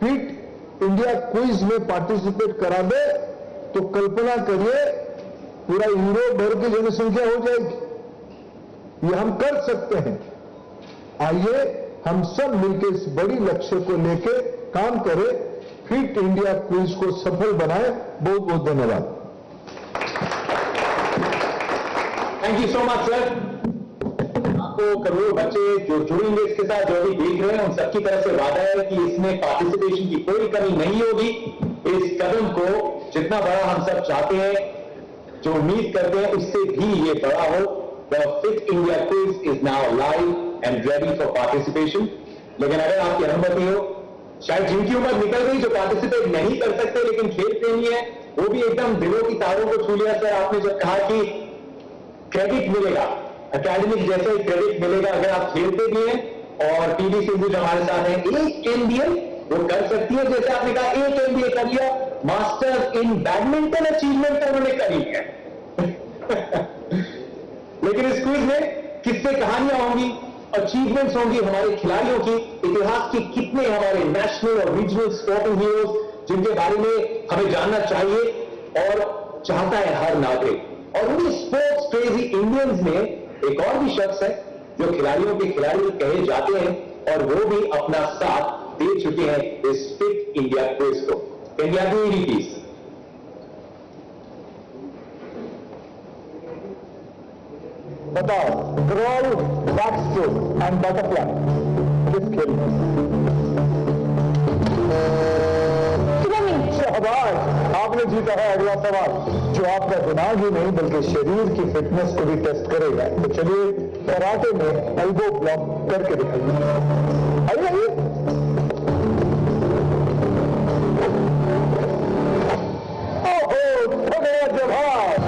फिट इंडिया क्विज में पार्टिसिपेट करा दे तो कल्पना करिए पूरा यूरोप भर की जनसंख्या हो जाएगी। ये हम कर सकते हैं। आइए हम सब मिलकर इस बड़ी लक्ष्य को लेकर काम करें, फिट इंडिया क्विज को सफल बनाएं। बहुत बहुत धन्यवाद। Thank you so much sir. आपको करोड़ों बच्चे जो जुड़ेंगे इसके साथ, जो भी देख रहे हैं, उन सबकी तरफ से वादा है कि इसमें पार्टिसिपेशन की कोई कमी नहीं होगी। इस कदम को जितना बड़ा हम सब चाहते हैं, जो उम्मीद करते हैं, उससे भी ये बड़ा हो। The fit India quiz is now live and ready for participation. लेकिन अगर आपकी अनुमति हो, शायद जिनकी उम्र निकल गई, जो पार्टिसिपेट नहीं कर सकते लेकिन खेल प्रेमी है, वो भी एकदम दिलों की तारों को छू लिया सर आपने जब कहा कि क्रेडिट मिलेगा, एकेडमिक जैसा ही क्रेडिट मिलेगा अगर आप खेलते भी हैं। और पीवी सिंधु जो हमारे साथ है, एक एमबीए वो कर सकती है, जैसे आपने कहा एक एमबीए कर लिया, मास्टर्स इन बैडमिंटन अचीवमेंट तो उन्होंने कर लिया है। लेकिन इस क्विज में किससे कहानियां होंगी, अचीवमेंट्स होंगी हमारे खिलाड़ियों की, इतिहास के कितने हमारे नेशनल और रीजनल स्पोर्टिंग हीरोज जिनके बारे में हमें जानना चाहिए और चाहता है हर नागरिक। और उन्हीं स्पोर्ट्स क्रेजी इंडियंस में एक और भी शख्स है जो खिलाड़ियों के खिलाड़ी कहे जाते हैं और वो भी अपना साथ दे चुके हैं इस फिट इंडिया क्विज को। India do please. बताओ, क्रॉल, बैकस्ट्रोक एंड बटरफ्लाई किस खेल में? शाबाश, आपने जीता है अगला सवाल, जो आपका दिमाग ही नहीं बल्कि शरीर की फिटनेस को भी टेस्ट करेगा। तो चलिए कराटे में एल्बो ब्लॉक करके दिखाइए। आइए ओहो, गया जवाब,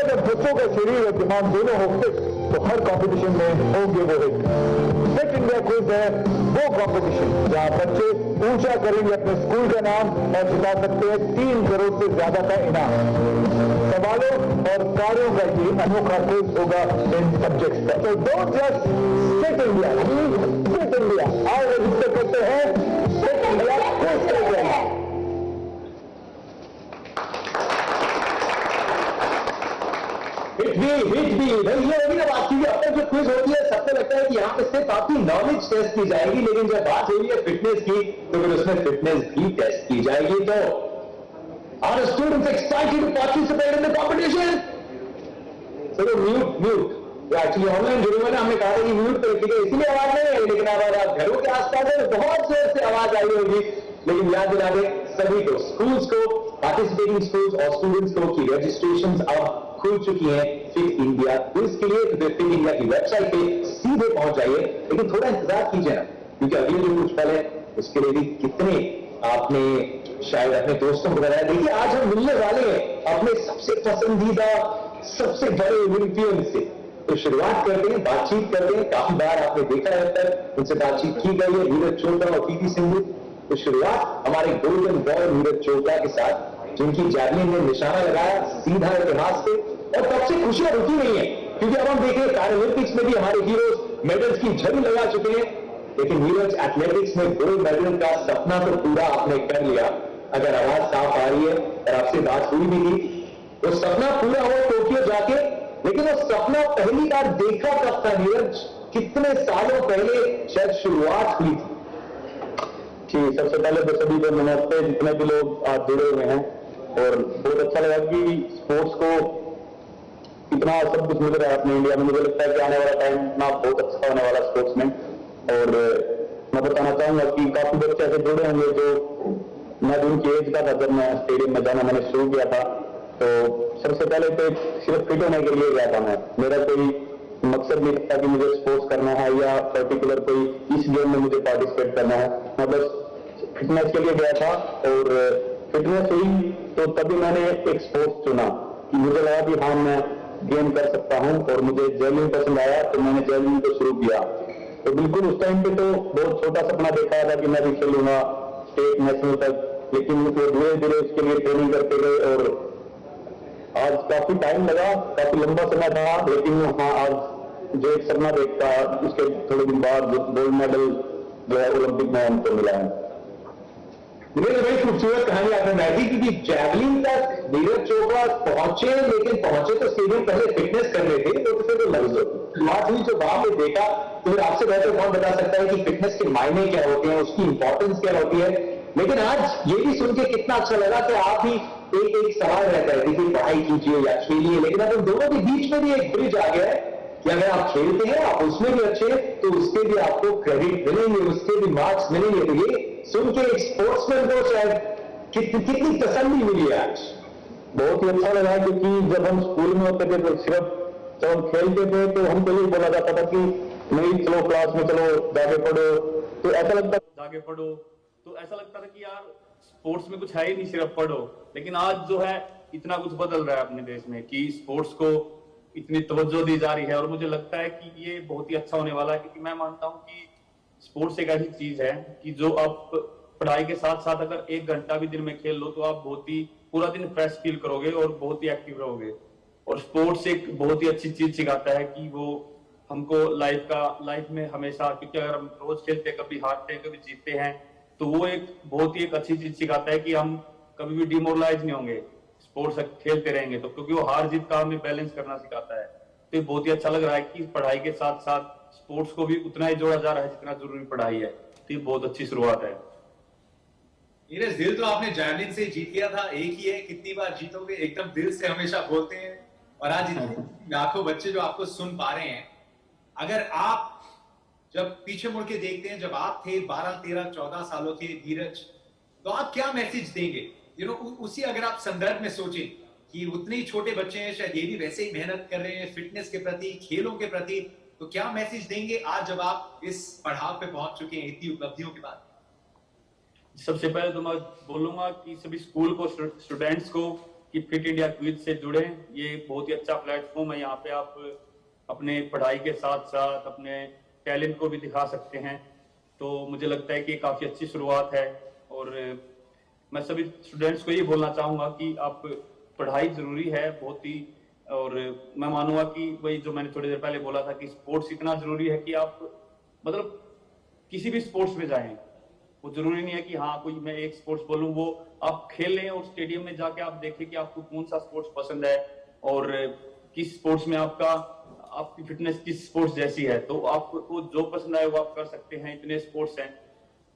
जब बच्चों का शरीर और दिमाग दोनों हो फिट तो हर कंपटीशन में होंगे वो एक फिट इंडिया क्विज है, वो कंपटीशन जहां बच्चे ऊंचा करेंगे अपने स्कूल का नाम और जिता सकते हैं 3 करोड़ से ज्यादा का इनाम। सवालों और कार्यों का ये अनोखा क्विज होगा इन सब्जेक्ट्स का। तो don't just fit India, fit India. आओ रजिस्टर करते हैं फिट इंडिया क्विज के लिए। हिट भी भाई ये होगी ना बात की। अब तक जो क्विज होती है सबको लगता है कि यहाँ पे सिर्फ आपकी नॉलेज टेस्ट की जाएगी, लेकिन जब बात हो रही है फिटनेस की तो फिर उसमें फिटनेस भी टेस्ट की जाएगी। तो are students excited to participate in the competition? चलो म्यूट एक्चुअली ऑनलाइन जुड़े हुए ना, हमने कहा था कि म्यूट पर रखिएगा, इसीलिए आवाज नहीं आई। लेकिन अगर आप घरों के आसपास है बहुत जोर से आवाज आई होगी। लेकिन याद दिला दे सभी को, स्कूल्स को, पार्टिसिपेटिंग स्कूल्स और स्टूडेंट्स को की रजिस्ट्रेशन अब खुल चुकी है फिट इंडिया क्विज के लिए। तो फिट इंडिया की वेबसाइट पे सीधे पहुंच जाइए, लेकिन थोड़ा इंतजार कीजिए ना, क्योंकि अगले जो कुछ पल है उसके लिए भी कितने आपने शायद अपने दोस्तों को बताया। देखिए आज हम मिलने वाले हैं अपने सबसे पसंदीदा, सबसे बड़े ओलंपियन से। तो शुरुआत करते हैं, बातचीत करते हैं। काफी बार आपने देखा है तक उनसे बातचीत की गई है, नीरज चोपड़ा और पीवी सिंधु। तो शुरुआत हमारे गोल्डन बॉय नीरज चोपड़ा के साथ, जिनकी जैवलिन ने निशाना लगाया सीधा इतिहास पे। और तब से खुशियां रुकी नहीं है, क्योंकि अब हम देखें पैरालंपिक्स में भी हमारे हीरोज मेडल्स की झड़ी लगा चुके हैं, लेकिन नीरज एथलेटिक्स में गोल्ड मेडल का सपना तो पूरा आपने कर लिया। अगर आवाज साफ आ रही है और आपसे बात हुई भी थी, वो सपना पूरा हो टोक्यो जाके, लेकिन वो सपना पहली बार देखा कब था नीरज? कितने सालों पहले शायद शुरुआत हुई थी? जी, सबसे पहले तो सभी को नमस्ते, जितने भी लोग आज जुड़े हुए हैं, और बहुत अच्छा लगा कि स्पोर्ट्स को इतना सब कुछ मिल रहा है अपने इंडिया में। मुझे लगता है कि आने वाला टाइम इतना बहुत अच्छा होने वाला स्पोर्ट्स में। और मैं बताना चाहूंगा कि काफी बच्चे ऐसे जुड़े होंगे जो मैं उनकी एज का था जब मैं स्टेडियम में जाना मैंने शुरू किया था। तो सबसे पहले तो सिर्फ फिट होने के लिए गया था मैं, मेरा कोई मकसद नहीं था कि मुझे स्पोर्ट्स करना है या पर्टिकुलर कोई इस गेम में मुझे पार्टिसिपेट करना है। मैं बस फिटनेस के लिए गया था, और फिटनेस हुई तो तभी मैंने एक स्पोर्ट्स चुना कि मुझे लगा कि हाँ मैं गेम कर सकता हूं, और मुझे जेवलिन पसंद आया तो मैंने जेवलिन को शुरू किया। तो बिल्कुल उस टाइम पे तो बहुत छोटा सपना देखा था कि मैं भी खेलूंगा स्टेट नेशनल तक, लेकिन वो धीरे धीरे उसके लिए ट्रेनिंग करते गए, और आज काफी टाइम लगा, काफी लंबा समय था, लेकिन हाँ आज जो एक सपना देखता उसके थोड़े दिन बाद गोल्ड मेडल जो है ओलंपिक में हमको मिला है। मेरे बड़ी खूबसूरत कहानी आपने बताई थी, क्योंकि जैवलिन तक नीरज चोपड़ा पहुंचे, लेकिन पहुंचे तो स्टेडियम पहले फिटनेस करने थे, तो फिर तो लफ्ज बात हुई जो वहां पे देखा, तो फिर आपसे बेहतर कौन बता सकता है कि फिटनेस के मायने क्या होते हैं, उसकी इंपॉर्टेंस क्या होती है। लेकिन आज ये भी सुन के कितना अच्छा लगा कि आप ही एक सवाल रहता है कि पढ़ाई कीजिए या खेलिए, लेकिन अब उन दोनों के बीच में भी एक ब्रिज आ गया है कि अगर आप खेलते हैं, आप उसमें भी अच्छे, तो उसके भी आपको क्रेडिट मिलेंगे, उसके भी मार्क्स मिलेंगे। तो ये सुन के एक स्पोर्ट्समैन को शायद कितनी तसल्ली मिली आज। बहुत ही अच्छा लगा, क्योंकि जब हम स्कूल में होते थे तो सिर्फ जब हम खेलते थे तो हमको यही बोला जाता था कि नहीं चलो क्लास में चलो जाके पढ़ो, तो ऐसा लगता जाके पढ़ो, तो ऐसा लगता था कि यार स्पोर्ट्स में कुछ है ही नहीं, सिर्फ पढ़ो। लेकिन आज जो है इतना कुछ बदल रहा है अपने देश में कि स्पोर्ट्स को इतनी तवज्जो दी जा रही है, और मुझे लगता है कि ये बहुत ही अच्छा होने वाला है, क्योंकि मैं मानता हूं कि स्पोर्ट्स एक ऐसी चीज है कि जो आप पढ़ाई के साथ साथ अगर 1 घंटा भी दिन में खेल लो तो आप बहुत ही पूरा दिन फ्रेश फील करोगे और बहुत ही एक्टिव रहोगे। और स्पोर्ट्स एक बहुत ही अच्छी चीज सिखाता है कि वो हमको लाइफ में हमेशा, क्योंकि अगर हम रोज खेलते हैं, कभी हारते हैं कभी जीतते हैं, तो वो एक बहुत ही एक अच्छी चीज सिखाता है कि हम कभी भी डिमोरलाइज नहीं होंगे, स्पोर्ट्स खेलते रहेंगे तो, क्योंकि वो हार जीत का हमें बैलेंस करना सिखाता है। तो बहुत ही अच्छा लग रहा है कि पढ़ाई के साथ साथ स्पोर्ट्स को भी उतना ही जोड़ा जा रहा है जितना जरूरी पढ़ाई है। तो ये बहुत अच्छी शुरुआत है। नीरज, दिल तो आपने जैवलिन से जीत लिया था, एक ही है, कितनी बार जीतोगे? एकदम दिल से हमेशा बोलते हैं, और आज इतने लाखों बच्चे जो आपको सुन पा रहे हैं, अगर आप जब पीछे मुड़ के देखते हैं, जब आप थे 12, 13, 14 सालों के नीरज, तो आप क्या मैसेज देंगे? उसी अगर आप संदर्भ में सोचें कि उतने ही छोटे बच्चे हैं, शायद ये भी वैसे ही मेहनत कर रहे हैं फिटनेस के प्रति, खेलों के प्रति, तो क्या मैसेज देंगे आज जब आप इस पड़ाव पे पहुंच चुके हैं इतनी उपलब्धियों के बाद? सबसे पहले तो मैं बोलूंगा कि सभी स्कूल को, स्टूडेंट्स को कि फिट इंडिया क्विज से जुड़े। ये बहुत ही अच्छा प्लेटफॉर्म है, यहाँ पे आप अपने पढ़ाई के साथ साथ अपने टैलेंट को भी दिखा सकते हैं। तो मुझे लगता है कि काफी अच्छी शुरुआत है, और मैं सभी स्टूडेंट्स को ये बोलना चाहूंगा कि आप पढ़ाई जरूरी है बहुत ही, और मैं मानूंगा कि वही जो मैंने थोड़ी देर पहले बोला था कि स्पोर्ट्स इतना जरूरी है कि आप मतलब किसी भी स्पोर्ट्स में जाएं, वो जरूरी नहीं है कि हाँ कोई मैं एक स्पोर्ट्स बोलूं, वो आप खेलें और स्टेडियम में जाके आप देखें कि आपको कौन सा स्पोर्ट्स पसंद है और किस स्पोर्ट्स में आपकी फिटनेस किस स्पोर्ट्स जैसी है, तो आपको जो पसंद आए वो आप कर सकते हैं। इतने स्पोर्ट्स हैं,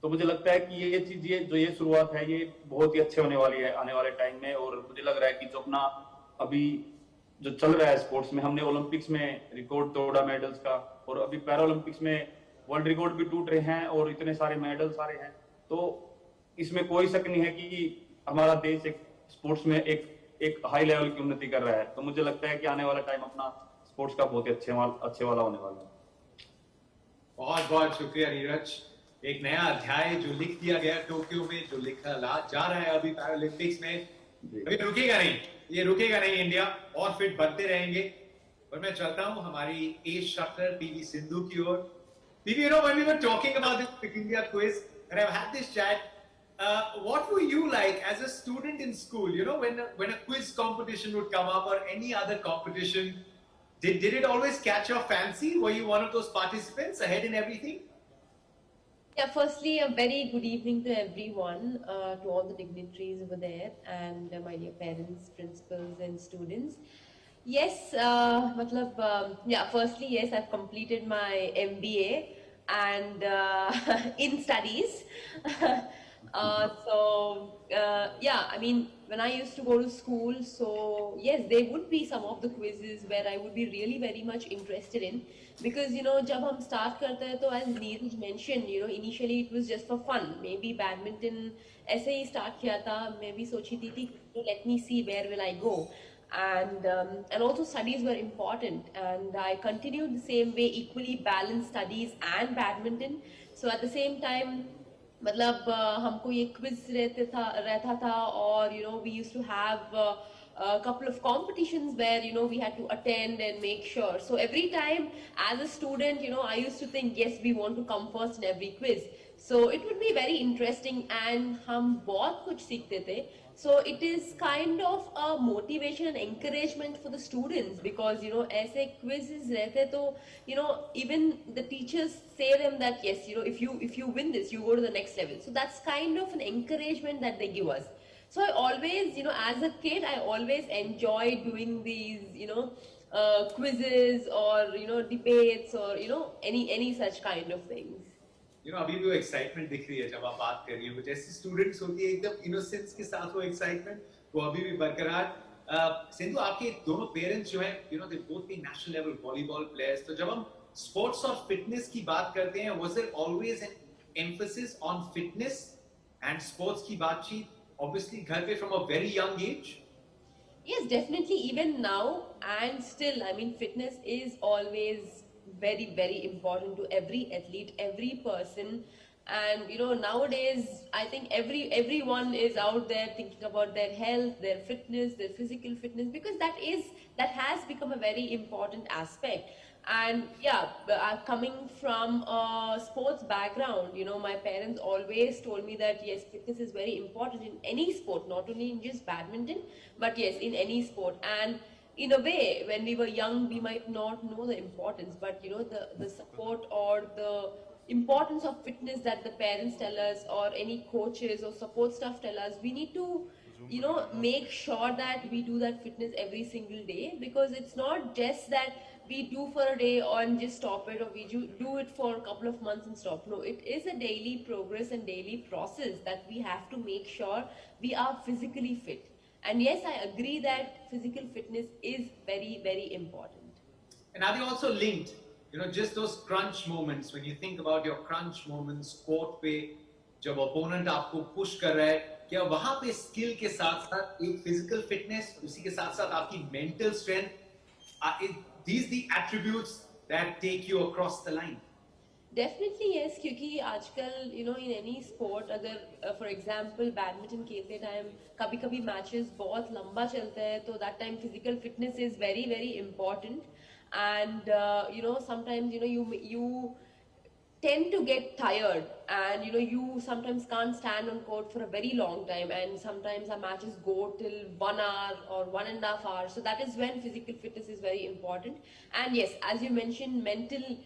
तो मुझे लगता है कि ये चीज ये शुरुआत है, ये बहुत ही अच्छे होने वाली है आने वाले टाइम में। और मुझे लग रहा है कि जो अपना अभी जो चल रहा है स्पोर्ट्स में, हमने ओलंपिक्स में रिकॉर्ड तोड़ा मेडल्स का, और अभी पैरा ओलंपिक्स में वर्ल्ड रिकॉर्ड भी टूट रहे हैं और इतने सारे मेडल्स आ रहे हैं। तो इसमें कोई शक नहीं है कि हमारा देश एक स्पोर्ट्स में एक हाई लेवल की उन्नति कर रहा है। तो मुझे लगता है कि आने वाला टाइम अपना स्पोर्ट्स का बहुत ही अच्छे वाला होने वाला है। बहुत बहुत शुक्रिया नीरज। एक नया अध्याय जो लिख दिया गया टोक्यो में, जो लिखा जा रहा है अभी पैरालंपिक्स में, अभी रुकेगा नहीं, ये रुकेगा नहीं, इंडिया और फिट बनते रहेंगे। और मैं चाहता हूं हमारी एज शटर पीवी सिंधु की ओर। PV, when we were talking about this Fit India quiz and I've had this chat, what were you like as a student in school? When a quiz competition would come up or any other competition, Did it always catch your fancy? Were you one of those participants ahead in everything? Yeah, firstly, a very good evening to everyone, to all the dignitaries over there, and my dear parents, principals, and students. Yes, yeah, firstly, yes, I've completed my MBA and in studies. Yeah, I mean, when I used to go to school, so yes, there would be some of the quizzes where I would be really very much interested in, because जब हम start करते हैं तो as Neeraj mentioned, initially it was just for fun. Maybe badminton ऐसे ही start किया था. मैं भी सोची थी let me see where will I go. And also studies were important, and I continued the same way, equally balanced studies and badminton. So at the same time, मतलब हमको ये क्विज रहता था, और we used to have a couple of competitions where we had to attend and make sure. So every time as a student, I used to think, yes, we want to come first in every quiz. So it would be very interesting, and हम बहुत कुछ सीखते थे. So it is kind of a motivation and encouragement for the students, because ऐसे quizzes रहते तो even the teachers say them that yes, if you win this, you go to the next level. So that's kind of an encouragement that they give us. So I always, as a kid, I always enjoyed doing these, quizzes, or debates, or any such kind of things. अभी भी वो एक्साइटमेंट दिख रही है जब आप बात कर रही हो. कुछ ऐसी स्टूडेंट्स होती है एकदम इनोसेंस के साथ, वो एक्साइटमेंट वो अभी भी बरकरार. सिंधु, आपके दोनों पेरेंट्स जो हैं, they both be national level volleyball players. तो जब हम स्पोर्ट्स और फिटनेस की बात करते हैं, was there always an emphasis on fitness and sports की बातचीत ऑब्वियसली घर पे from a very young age? Yes, definitely. Even now and still, I mean, fitness is always very, very important to every athlete, every person. And nowadays, I think everyone is out there thinking about their health, their fitness, their physical fitness, because that has become a very important aspect. And yeah, coming from a sports background, my parents always told me that yes, fitness is very important in any sport, not only in just badminton, but yes, in any sport. And in a way, when we were young, we might not know the importance, but the support or the importance of fitness that the parents tell us, or any coaches or support staff tell us, we need to make sure that we do that fitness every single day, because it's not just that we do for a day and just stop it, or we do it for a couple of months and stop. No, it is a daily progress and daily process that we have to make sure we are physically fit. And yes, I agree that physical fitness is very, very important. And are they also linked? Just those crunch moments, when you think about your crunch moments, court पे जब opponent आपको push कर रहा है, क्या वहाँ पे skill के साथ साथ एक physical fitness, उसी के साथ साथ आपकी mental strength, these the attributes that take you across the line? Definitely yes, क्योंकि आजकल in any sport, अगर for example बैडमिंटन खेलते टाइम कभी-कभी matches बहुत लंबा चलता है, तो that time physical fitness is very, very important. And sometimes you tend to get tired, and you sometimes can't stand on court for a very long time, and sometimes our matches go till 1 hour or 1.5 hours. So that is when physical fitness is very important. And yes, as you mentioned, mental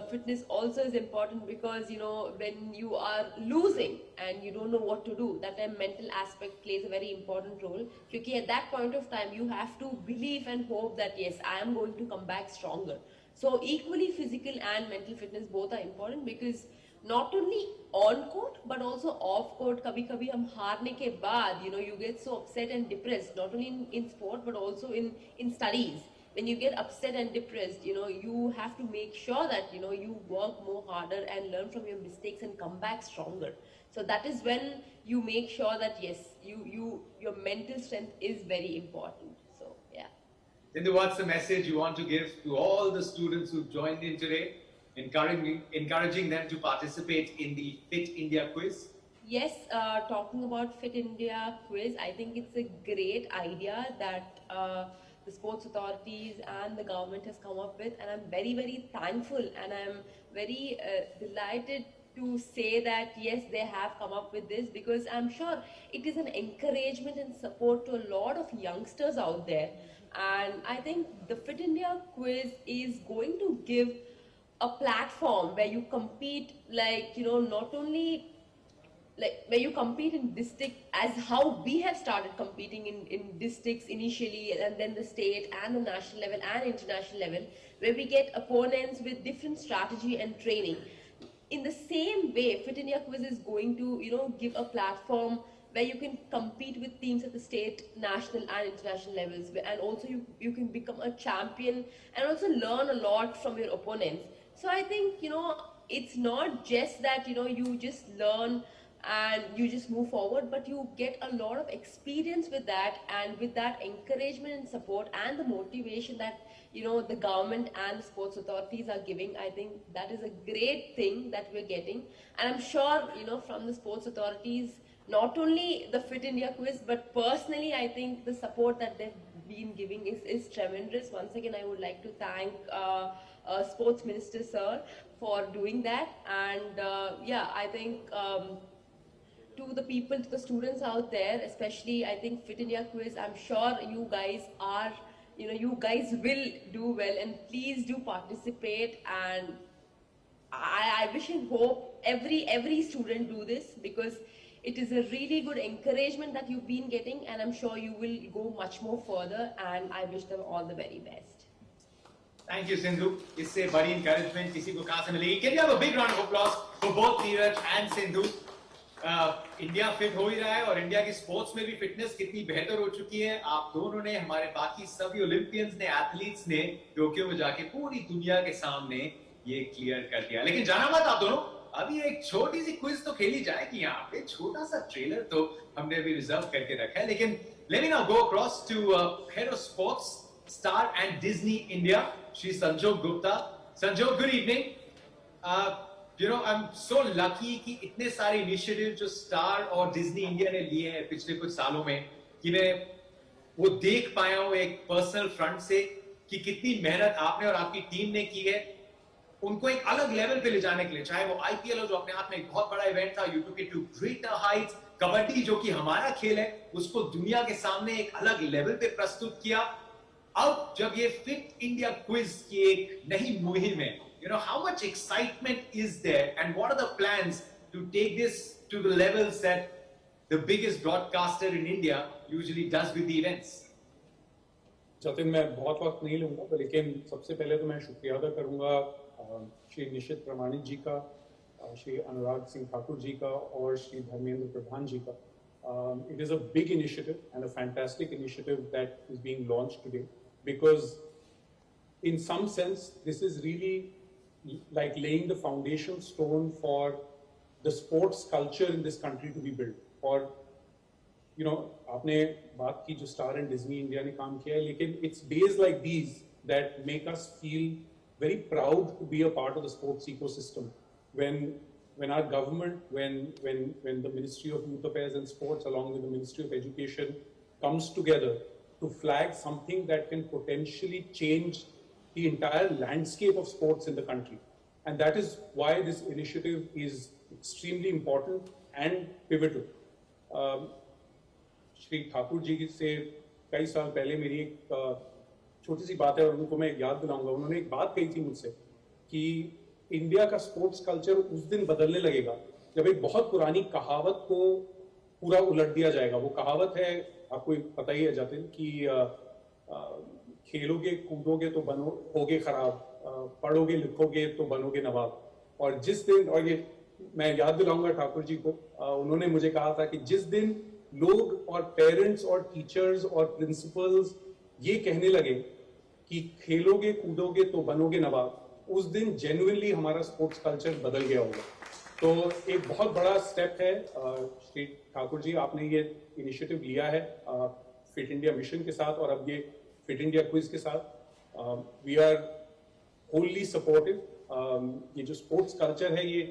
fitness also is important, because when you are losing and you don't know what to do, that time mental aspect plays a very important role, because at that point of time you have to believe and hope that yes, I am going to come back stronger. So equally physical and mental fitness both are important, because not only on court but also off court, kabhi kabhi hum haarne ke baad you get so upset and depressed, not only in sport but also in studies. When you get upset and depressed, you have to make sure that you work more harder and learn from your mistakes and come back stronger. So that is when you make sure that yes, your mental strength is very important. So yeah. Sindhu, what's the message you want to give to all the students who've joined in today, encouraging them to participate in the Fit India quiz? Yes, talking about Fit India quiz, I think it's a great idea that the sports authorities and the government has come up with, and I'm very, very thankful, and I'm very delighted to say that yes, they have come up with this, because I'm sure it is an encouragement and support to a lot of youngsters out there. And I think the Fit India quiz is going to give a platform where you compete, like, you know, not only like where you compete in district, as how we have started competing in districts initially, and then the state and the national level and international level, where we get opponents with different strategy and training. In the same way, Fit India Quiz is going to, you know, give a platform where you can compete with teams at the state, national and international levels, and also you can become a champion and also learn a lot from your opponents. So I think, you know, it's not just that, you know, you just learn and you just move forward, but you get a lot of experience with that, and with that encouragement and support and the motivation that, you know, the government and the sports authorities are giving. I think that is a great thing that we're getting, and I'm sure, you know, from the sports authorities, not only the Fit India Quiz, but personally I think the support that they've been giving is tremendous. Once again, I would like to thank Sports Minister Sir for doing that. And yeah, I think to the people, to the students out there, especially, I think Fit India Quiz, I'm sure you guys are, you know, you guys will do well, and please do participate. And I wish and hope every student do this, because it is a really good encouragement that you've been getting, and I'm sure you will go much more further, and I wish them all the very best. Thank you, Sindhu. इससे बड़ी encouragement किसी को कहाँ से मिलेगी? Can you have a big round of applause for both Neeraj and Sindhu? India fit हो ही रहा है, और इंडिया की स्पोर्ट्स में भी फिटनेस कितनी बेहतर हो चुकी है। आप दोनों ने, हमारे बाकी सभी ओलंपियंस ने, एथलीट्स ने टोक्यो में जाके पूरी दुनिया के सामने ये क्लियर कर दिया। लेकिन जाना मत आप दोनों, अभी एक छोटी सी क्विज तो खेली जाएगी यहाँ पे। छोटा सा ट्रेलर तो हमने भी रिजर्व करके रखा है, लेकिन let me now go across to head of sports, Star and Disney India, Shri Sanjog Gupta. Sanjog, good evening. You know, I'm so lucky कि इतने सारे इनिशिएटिव जो स्टार और डिज्नी इंडिया ने लिए हैं पिछले कुछ सालों में, कि मैं वो देख पाया हूँ एक पर्सनल फ्रंट से कि कितनी मेहनत आपने और आपकी टीम ने की है उनको एक अलग लेवल पे ले जाने के लिए। चाहे वो आईपीएल हो, जो अपने आप में एक बहुत बड़ा इवेंट था, you took it to greater heights, kabaddi जो कि हमारा खेल है उसको दुनिया के सामने एक अलग लेवल पे प्रस्तुत किया। अब जब ये फिट इंडिया क्विज की एक नई मुहिम है, you know, how much excitement is there, and what are the plans to take this to the levels that the biggest broadcaster in India usually does with the events? Jatin, मैं बहुत वक्त नहीं लूंगा, लेकिन सबसे पहले तो मैं शुक्रिया अदा करूंगा श्री निशित प्रमाणिक जी का, श्री अनुराग सिंह ठाकुर जी का और श्री धर्मेंद्र प्रधान जी का। It is a big initiative and a fantastic initiative that is being launched today, because in some sense this is really like laying the foundation stone for the sports culture in this country to be built. और you know, आपने बात की जो स्टार एंड डिज्नी इंडिया ने काम किया है, लेकिन it's days like these that make us feel very proud to be a part of the sports ecosystem. When our government, when the Ministry of Youth Affairs and Sports along with the Ministry of Education comes together to flag something that can potentially change the entire landscape of sports in the country. And that is why this initiative is extremely important and pivotal. Shri Thakur ji से कई साल पहले मेरी एक छोटी सी बात है और उनको मैं याद दिलाऊंगा। उन्होंने एक बात कही थी मुझसे कि इंडिया का स्पोर्ट्स कल्चर उस दिन बदलने लगेगा जब एक बहुत पुरानी कहावत को पूरा उलट दिया जाएगा। वो कहावत है, आपको पता ही है जतिन, कि खेलोगे कूदोगे तो होगे खराब, पढ़ोगे लिखोगे तो बनोगे नवाब। और जिस दिन, और ये मैं याद दिलाऊंगा ठाकुर जी को, उन्होंने मुझे कहा था कि जिस दिन लोग और पेरेंट्स और टीचर्स और प्रिंसिपल्स ये कहने लगे कि खेलोगे कूदोगे तो बनोगे नवाब, उस दिन जेन्युइनली हमारा स्पोर्ट्स कल्चर बदल गया होगा। तो एक बहुत बड़ा स्टेप है श्री ठाकुर जी, आपने ये इनिशिएटिव लिया है फिट इंडिया मिशन के साथ और अब ये फिट इंडिया क्विज के साथ। We are wholly supportive. ये जो स्पोर्ट्स कल्चर है ये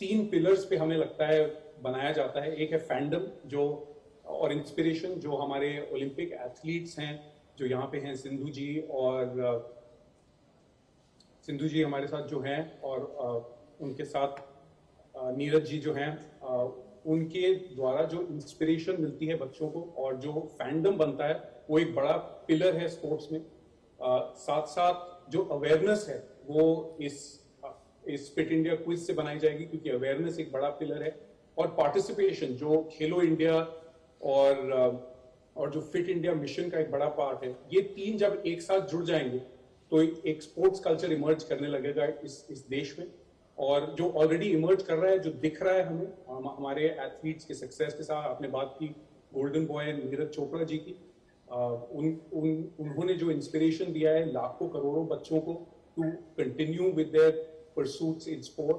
3 पिलर्स पे हमें लगता है बनाया जाता है। एक है फैंडम जो और इंस्पिरेशन, जो हमारे ओलंपिक एथलीट्स हैं जो यहाँ पे हैं, सिंधु जी हमारे साथ जो हैं, और उनके साथ नीरज जी जो हैं, उनके द्वारा जो इंस्पिरेशन मिलती है बच्चों को और जो फैंडम बनता है वो एक बड़ा पिलर है स्पोर्ट्स में। साथ साथ जो अवेयरनेस है वो इस फिट इंडिया क्विज से बनाई जाएगी, क्योंकि अवेयरनेस एक बड़ा पिलर है। और पार्टिसिपेशन जो खेलो इंडिया और जो फिट इंडिया मिशन का एक बड़ा पार्ट है, ये तीन जब एक साथ जुड़ जाएंगे तो एक स्पोर्ट्स कल्चर इमर्ज करने लगेगा इस देश में। और जो ऑलरेडी इमर्ज कर रहा है, जो दिख रहा है हमें हमारे एथलीट्स के सक्सेस के साथ, आपने बात की गोल्डन बॉय नीरज चोपड़ा जी की, उन्होंने जो इंस्पिरेशन दिया है लाखों करोड़ों बच्चों को to continue with their pursuits in sport.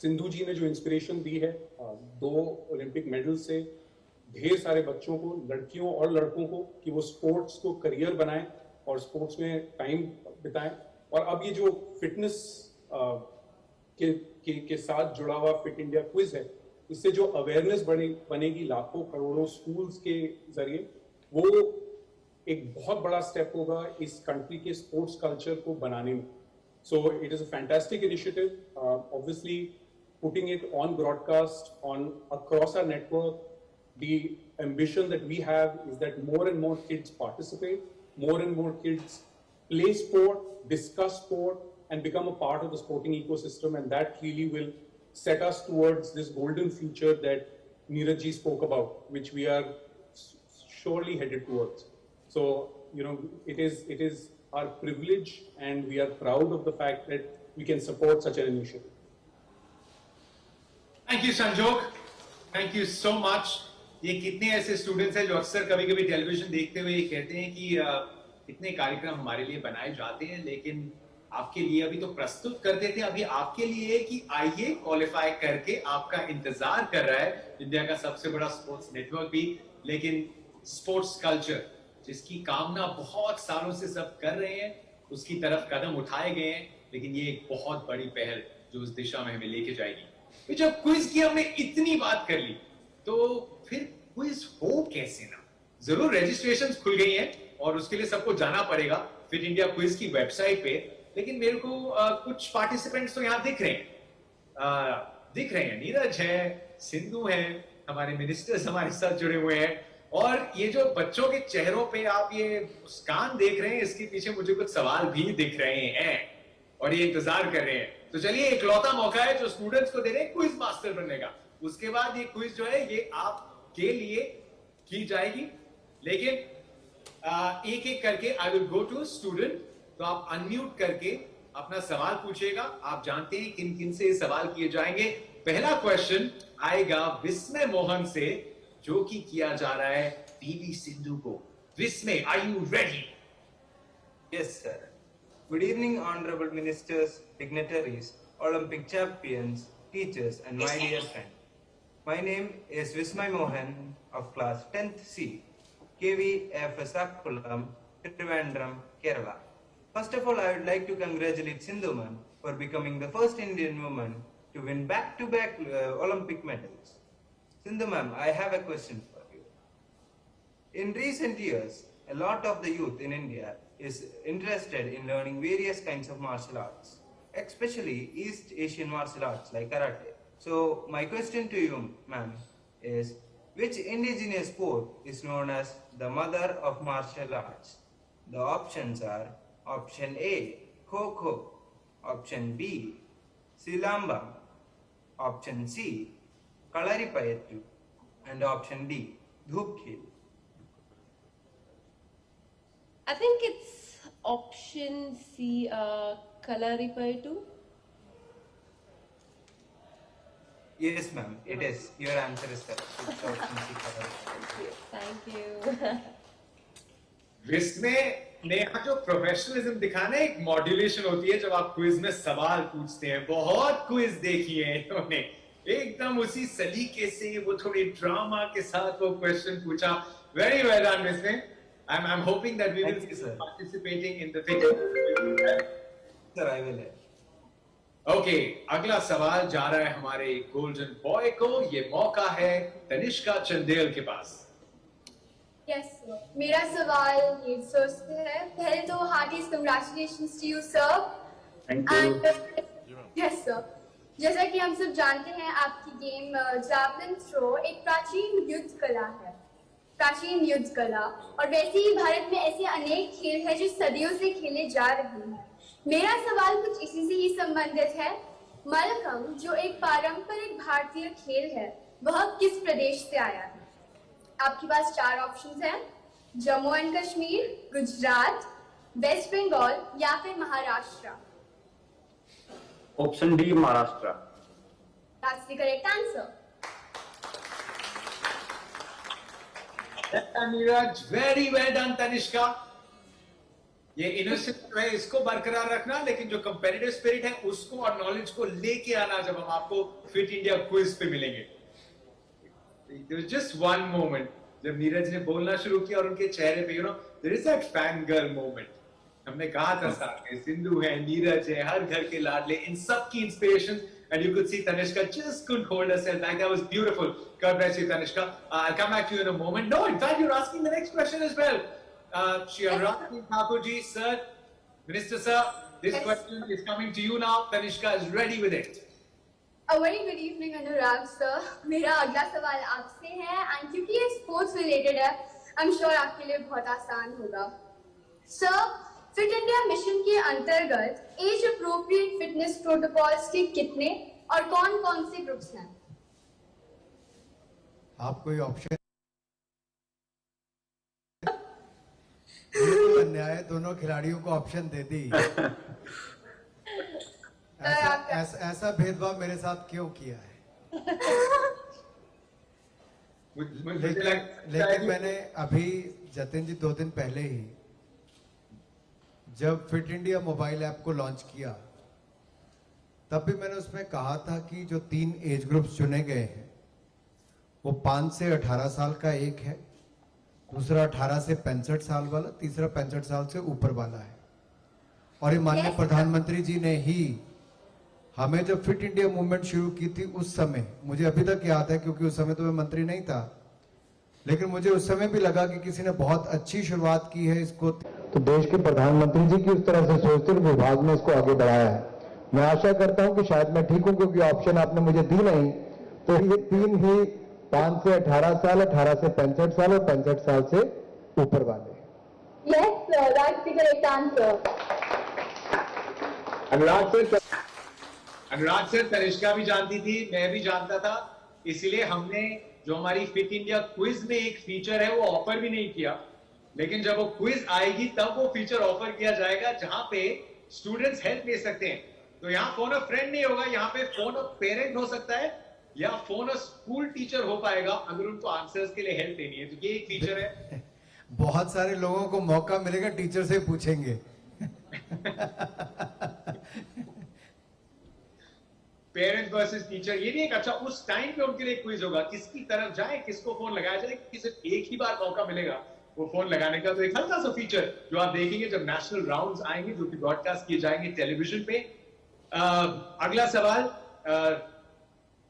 Sindhu ji ने जो इंस्पिरेशन दी है 2 ओलंपिक मेडल से ढेर सारे बच्चों को, लड़कियों और लड़कों को, कि वो स्पोर्ट्स को करियर बनाएं और स्पोर्ट्स में टाइम बिताएं। और अब ये जो फिटनेस के साथ जुड़ा हुआ फिट इंडिया क्विज है, इससे जो अवेयरनेस बनेगी लाखों करोड़ों स्कूल्स के जरिए, वो एक बहुत बड़ा स्टेप होगा इस कंट्री के स्पोर्ट्स कल्चर को बनाने में। So it is a fantastic initiative. Obviously, putting it on broadcast across our network, the ambition that we have is that more and more kids participate, more and more kids play sport, discuss sport, and become a part of the sporting ecosystem, and that really will set us towards this golden future that Neeraj ji spoke about, which we are surely headed towards. So, you know, it is our privilege, and we are proud of the fact that we can support such an initiative. Thank you, Sanjog. Thank you so much. ये कितने ऐसे स्टूडेंट्स हैं जो अक्सर कभी-कभी टेलीविजन देखते हुए कहते हैं कि इतने कार्यक्रम हमारे लिए बनाए जाते हैं, लेकिन आपके लिए अभी तो प्रस्तुत करते थे, अभी आपके लिए कि आइए क्वालिफाई करके आपका इंतजार कर रहा है इंडिया का सबसे बड़ा स्पोर्ट्स नेटवर्क भी। लेकिन स्पोर्ट्स कल्चर जिसकी कामना बहुत सालों से सब कर रहे हैं, उसकी तरफ कदम उठाए गए हैं, लेकिन ये एक बहुत बड़ी पहल जो उस दिशा में हमें लेके जाएगी। तो जब क्विज की हमने इतनी बात कर ली, तो फिर क्विज हो कैसे ना। जरूर रजिस्ट्रेशंस खुल गई हैं और उसके लिए सबको जाना पड़ेगा फिट इंडिया क्विज की वेबसाइट पे, लेकिन मेरे को कुछ पार्टिसिपेंट्स तो यहाँ दिख रहे हैं। नीरज है, सिंधु है, हमारे मिनिस्टर्स हमारे साथ जुड़े हुए हैं, और ये जो बच्चों के चेहरों पे आप ये मुस्कान देख रहे हैं, इसके पीछे मुझे कुछ सवाल भी दिख रहे हैं और ये इंतजार कर रहे हैं। तो चलिए, एक लौता मौका है जो स्टूडेंट्स को दे रहे हैं क्विज मास्टर बनने का। उसके बाद ये क्विज जो है ये आपके लिए की जाएगी, लेकिन एक एक करके I will go to student. तो आप अनम्यूट करके अपना सवाल पूछिएगा। आप जानते हैं किन किन से सवाल किए जाएंगे। पहला क्वेश्चन आएगा विस्मय मोहन से, जो कि किया जा रहा है पीवी सिंधु को। Vismay, are you ready? Yes, sir. Good evening, honorable ministers, dignitaries, Olympic champions, teachers, and my dear friend. My name is Vismay Mohan of class 10th C, KVFS Akkulam, Trivandrum, Kerala. First of all, I would like to congratulate Sindhu ma'am for becoming the first Indian woman to win back-to-back Olympic medals. Sindhu ma'am, I have a question for you. In recent years, a lot of the youth in India is interested in learning various kinds of martial arts, especially East Asian martial arts like karate. So my question to you, ma'am, is which indigenous sport is known as the mother of martial arts? The options are option A, Kho-Kho, option B, Silamba, option C, Kalaripayattu, and option D, Dhupkhel. I think it's option C, Kalaripayattu. Yes, ma'am, it is. Your answer is correct. It's option C, Kalaripayattu. Thank you. विस्मय ने यहाँ जो प्रोफेशनलिज्म दिखाना है, एक मॉड्यूलेशन होती है जब आप क्विज में सवाल पूछते हैं। बहुत क्विज देखी है इन्होंने, एकदम उसी सलीके से वो थोड़ी ड्रामा के साथ वो क्वेश्चन पूछा। वेरी वेल डन विस्मय। I'm hoping that we will be participating in the video. Sir, I will. Okay, अगला सवाल जा रहा है हमारे गोल्डन बॉय को। ये मौका है तनिष्का चंदेल के पास। Yes, sir. मेरा सवाल ये सर से है। पहले तो heartiest congratulations to you, sir. Thank you. And yes, sir. जैसा कि हम सब जानते हैं, आपकी गेम जैवलिन थ्रो एक प्राचीन युद्ध कला है, प्राचीन युद्ध कला। और वैसे ही भारत में ऐसे अनेक खेल हैं जो सदियों से खेले जा रहे हैं। मेरा सवाल कुछ इसी से ही संबंधित है। मल्लखंब, जो एक पारंपरिक भारतीय खेल है, वह किस प्रदेश से आया है? आपके पास 4 ऑप्शंस हैं: जम्मू एंड कश्मीर, गुजरात, वेस्ट बंगाल या फिर Maharashtra. Option D, Maharashtra. That's the correct answer. Neeraj, very well done Tanishka. ये इनोसेंट है, इसको बरकरार रखना, लेकिन जो कंपेटिटिव स्पिरिट है उसको और नॉलेज को लेके आना जब हम आपको फिट इंडिया क्विज पे मिलेंगे। There was just one moment जब नीरज ने बोलना शुरू किया और उनके चेहरे पे there is that fan girl moment। हमने कहा था साथ में सिंधु है, नीरज है, हर घर के लाडले, इन सब की inspiration, and you could see Tanishka just couldn't hold herself back. That was beautiful. God bless you, Tanishka. I'll come back to you in a moment. No, in fact, you're asking the next question as well. Shri Anurag Singh Thakur ji, sir, Minister sir, this question is coming to you now. Tanishka is ready with it. A very good evening, Anurag sir. मेरा अगला सवाल आपसे है, and क्योंकि ये स्पोर्ट्स रिलेटेड है, I'm sure आपके लिए बहुत आसान होगा। Sir, फिट इंडिया मिशन के अंतर्गत एज अप्रोप्रिएट फिटनेस प्रोटोकॉल्स के कितने और कौन-कौन से ग्रुप्स हैं? आप कोई ऑप्शन? ये तो अन्याय, दोनों खिलाड़ियों को ऑप्शन दे दी। ऐसा भेदभाव मेरे साथ क्यों किया है? लेकिन मैंने अभी जतिन जी 2 दिन पहले ही जब फिट इंडिया मोबाइल ऐप को लॉन्च किया, तब भी मैंने उसमें कहा था कि जो 3 एज ग्रुप्स चुने गए हैं वो 5 से 18 साल का एक है, दूसरा 18 से 65 साल वाला, तीसरा 65 साल से ऊपर वाला है। और ये माननीय प्रधानमंत्री जी ने ही हमें जब फिट इंडिया मूवमेंट शुरू की थी, उस समय मुझे अभी तक याद है, क्योंकि उस समय तो मैं मंत्री नहीं था, लेकिन मुझे उस समय भी लगा कि किसी ने बहुत अच्छी शुरुआत की है इसको। तो देश के प्रधानमंत्री जी की उस तरह से सोचते हुए विभाग ने इसको आगे बढ़ाया है। मैं आशा करता हूं कि शायद मैं ठीक हूं, क्योंकि ऑप्शन आपने मुझे दी नहीं, तो ये 3 ही 5 से 18 साल, 18 से 65 साल और 65 साल से ऊपर वाले। Yes sir, that's the correct answer. Anurag sir, Tanishka भी जानती थी, मैं भी जानता था, इसलिए हमने जो हमारी फिट इंडिया क्विज में एक फीचर है वो ऑफर भी नहीं किया, लेकिन जब वो क्विज आएगी तब वो फीचर ऑफर किया जाएगा जहां पे स्टूडेंट्स हेल्प ले सकते हैं। तो यहाँ फोन ऑफ फ्रेंड नहीं होगा, यहाँ पे फोन ऑफ पेरेंट हो सकता है या फोन ऑफ स्कूल टीचर हो पाएगा अगर उनको आंसर्स के लिए हेल्प लेनी है। तो ये एक फीचर है। बहुत सारे लोगों को मौका मिलेगा, टीचर से पूछेंगे। पेरेंट्स वर्सेस टीचर, ये नहीं एक अच्छा उस टाइम पे उनके लिए क्विज होगा, किसकी तरफ जाए, किसको फोन लगाया जाए, कि सिर्फ एक ही बार मौका मिलेगा वो फोन लगाने का। तो एक हल्का सा फीचर जो आप देखेंगे जब नेशनल राउंड्स आएंगे, जो कि ब्रॉडकास्ट किए जाएंगे टेलीविजन पे। अगला सवाल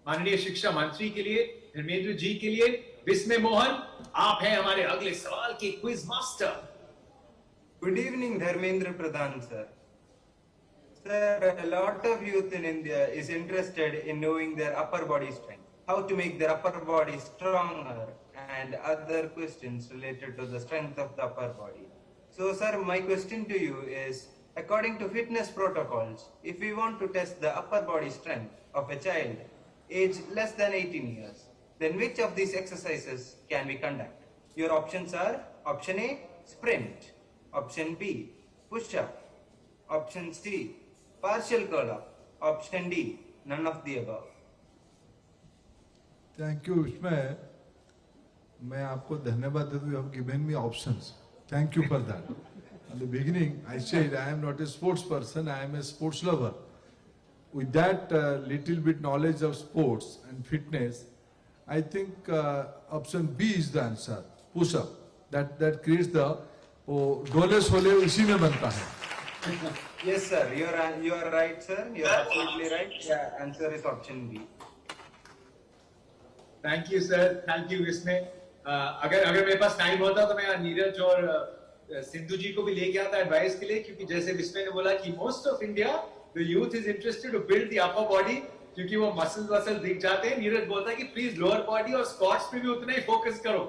माननीय शिक्षा मंत्री के लिए, धर्मेंद्र जी के लिए। विस्मय मोहन, आप हैं हमारे अगले सवाल के quiz master. Good evening, Dharmendra Pradhan sir. Sir, a lot of youth in India is interested in knowing their upper body strength, how to make their upper body stronger, and other questions related to the strength of the upper body. So, sir, my question to you is, according to fitness protocols, if we want to test the upper body strength of a child aged less than 18 years, then which of these exercises can we conduct? Your options are: option A, sprint; option B, push-up; option C, partial curl-up; option D, none of the above. Thank you, इसमें मैं आपको धन्यवाद देता हूँ. You have given me options. Thank you for that. At the beginning, I said I am not a sports person. I am a sports lover. With that little bit knowledge of sports and fitness, I think option B is the answer. Push-up. That creates the डोले सोले उसी में बनता है. Yes sir, you are right sir. You are absolutely right. Yeah, answer is option B. Thank you sir. Thank you विस्मय. अगर मेरे पास टाइम होता तो मैं नीरज और सिंधु जी को भी लेके आता एडवाइस के लिए, क्योंकि जैसे विस्मय ने बोला कि most of India, the youth is interested to build the upper body, क्योंकि वो मसल दिख जाते हैं। नीरज बोलता है कि प्लीज लोअर बॉडी और स्क्वाट्स पे भी उतना ही फोकस करो,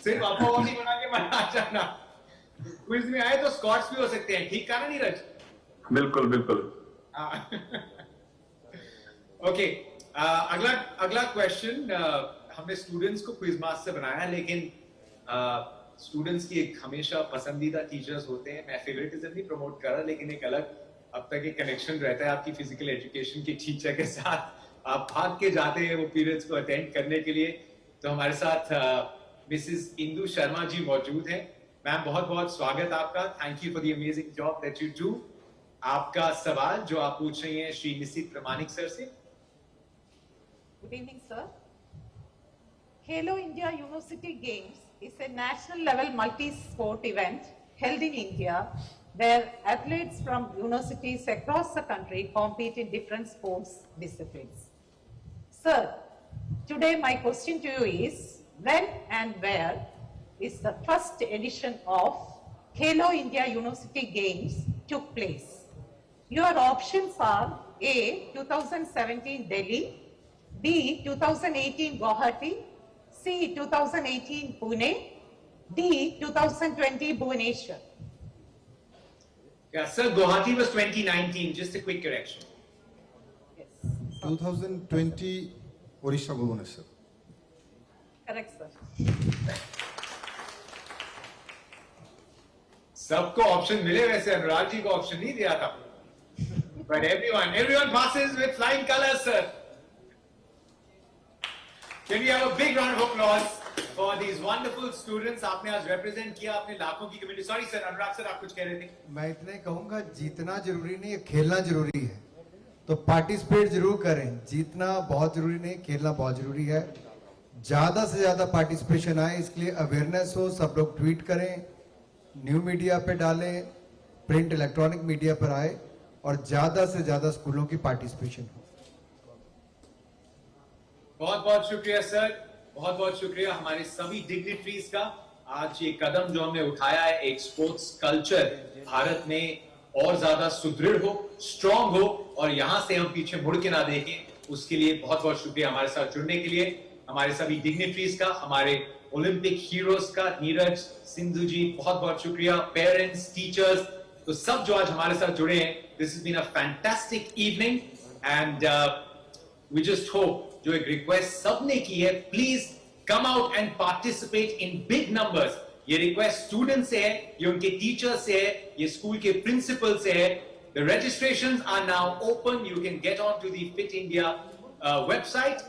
सिर्फ अपर बॉडी बना के मत आ जाना। क्विज में आए तो स्क्वाट्स भी हो सकते हैं, ठीक कहा ना नीरज? बिल्कुल बिल्कुल। ओके, अगला क्वेश्चन। हमने स्टूडेंट्स को क्विज मास्टर बनाया, लेकिन स्टूडेंट्स की एक हमेशा पसंदीदा टीचर्स होते हैं। मैं फेवरेटिज्म नहीं प्रमोट कर रहा, लेकिन एक अलग अब तक एक कनेक्शन रहता है आपकी फिजिकल एजुकेशन के टीचर के साथ। आप भाग के जाते हैं वो पीरियड्स को अटेंड करने के लिए। तो हमारे साथ मिसेस इंदु शर्मा जी मौजूद हैं। मैम, बहुत बहुत स्वागत आपका। Thank you for the amazing job that you do. आपका सवाल जो आप पूछ रही हैं श्री निशित प्रमाणिक सर से। Good evening, sir. Halo India University Games is a national level multi-sport event held in India where athletes from universities across the country compete in different sports disciplines. Sir, today my question to you is, when and where is the first edition of Halo India University Games took place? Your options are A. 2017 Delhi, B. 2018 Guwahati, C. 2018 Pune, D. 2020 Bhubaneswar. Yeah, sir, Guwahati was 2019. Just a quick correction. 2020 Odisha Bhubaneswar. Correct, sir. सबको ऑप्शन मिले, वैसे अनुराग जी को ऑप्शन नहीं दिया था। But everyone passes with flying colors, sir. Can we have a big round of applause for these wonderful students? आपने आज represent किया अपने लाखों की कम्युनिटी। Sorry sir, अनुराग सर, आप कुछ कह रहे थे? मैं इतना ही कहूंगा, जीतना जरूरी नहीं है, खेलना जरूरी है। तो पार्टिसिपेट जरूर करें। जीतना बहुत जरूरी नहीं, खेलना बहुत जरूरी है। ज्यादा से ज्यादा पार्टिसिपेशन आए, इसके लिए अवेयरनेस हो। सब लोग ट्वीट करें, न्यू मीडिया पे डालें, प्रिंट इलेक्ट्रॉनिक मीडिया पर आए, और ज्यादा से ज्यादा स्कूलों की पार्टिसिपेशन हो। बहुत बहुत शुक्रिया सर, बहुत बहुत शुक्रिया हमारे सभी डिग्निटरीज का। आज ये कदम जो हमने उठाया है, एक स्पोर्ट्स कल्चर भारत में और ज्यादा सुदृढ़ हो, स्ट्रांग हो, और यहां से हम पीछे मुड़ के ना देखें, उसके लिए बहुत बहुत शुक्रिया हमारे साथ जुड़ने के लिए। हमारे सभी डिग्निटरीज का, हमारे ओलंपिक हीरोज का, नीरज, सिंधु जी, बहुत बहुत शुक्रिया। पेरेंट्स, टीचर्स, तो सब जो आज हमारे साथ जुड़े हैं। This has been a fantastic evening and we just hope, जो एक रिक्वेस्ट सबने की है, please come out and participate in big numbers. ये रिक्वेस्ट स्टूडेंट से है, ये उनके टीचर से है, ये स्कूल के प्रिंसिपल से है। The registrations are now open. You can get on to the Fit India website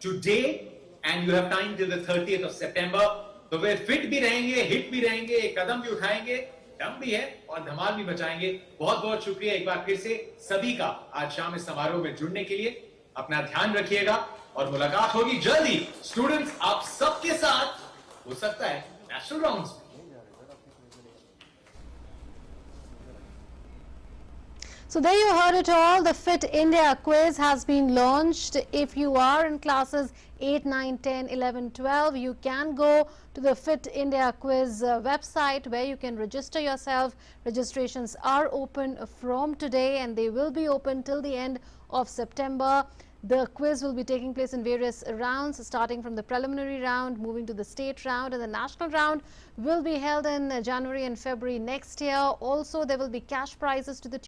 today and you have time till the 30th of September. तो वे फिट भी रहेंगे, हिट भी रहेंगे, एक कदम भी उठाएंगे, दम भी है और धमाल भी मचाएंगे। बहुत बहुत शुक्रिया एक बार फिर से सभी का आज शाम इस समारोह में जुड़ने के लिए। अपना ध्यान रखिएगा और मुलाकात होगी जल्दी स्टूडेंट्स आप सबके साथ, हो सकता है नेशनल राउंड्स में। So there you heard it all. The Fit India quiz has been launched. If you are in classes 8, 9, 10, 11, 12, you can go to the Fit India quiz website where you can register yourself. Registrations are open from today and they will be open till the end of September. The quiz will be taking place in various rounds, starting from the preliminary round, moving to the state round, and the national round will be held in January and February next year. Also, there will be cash prizes to the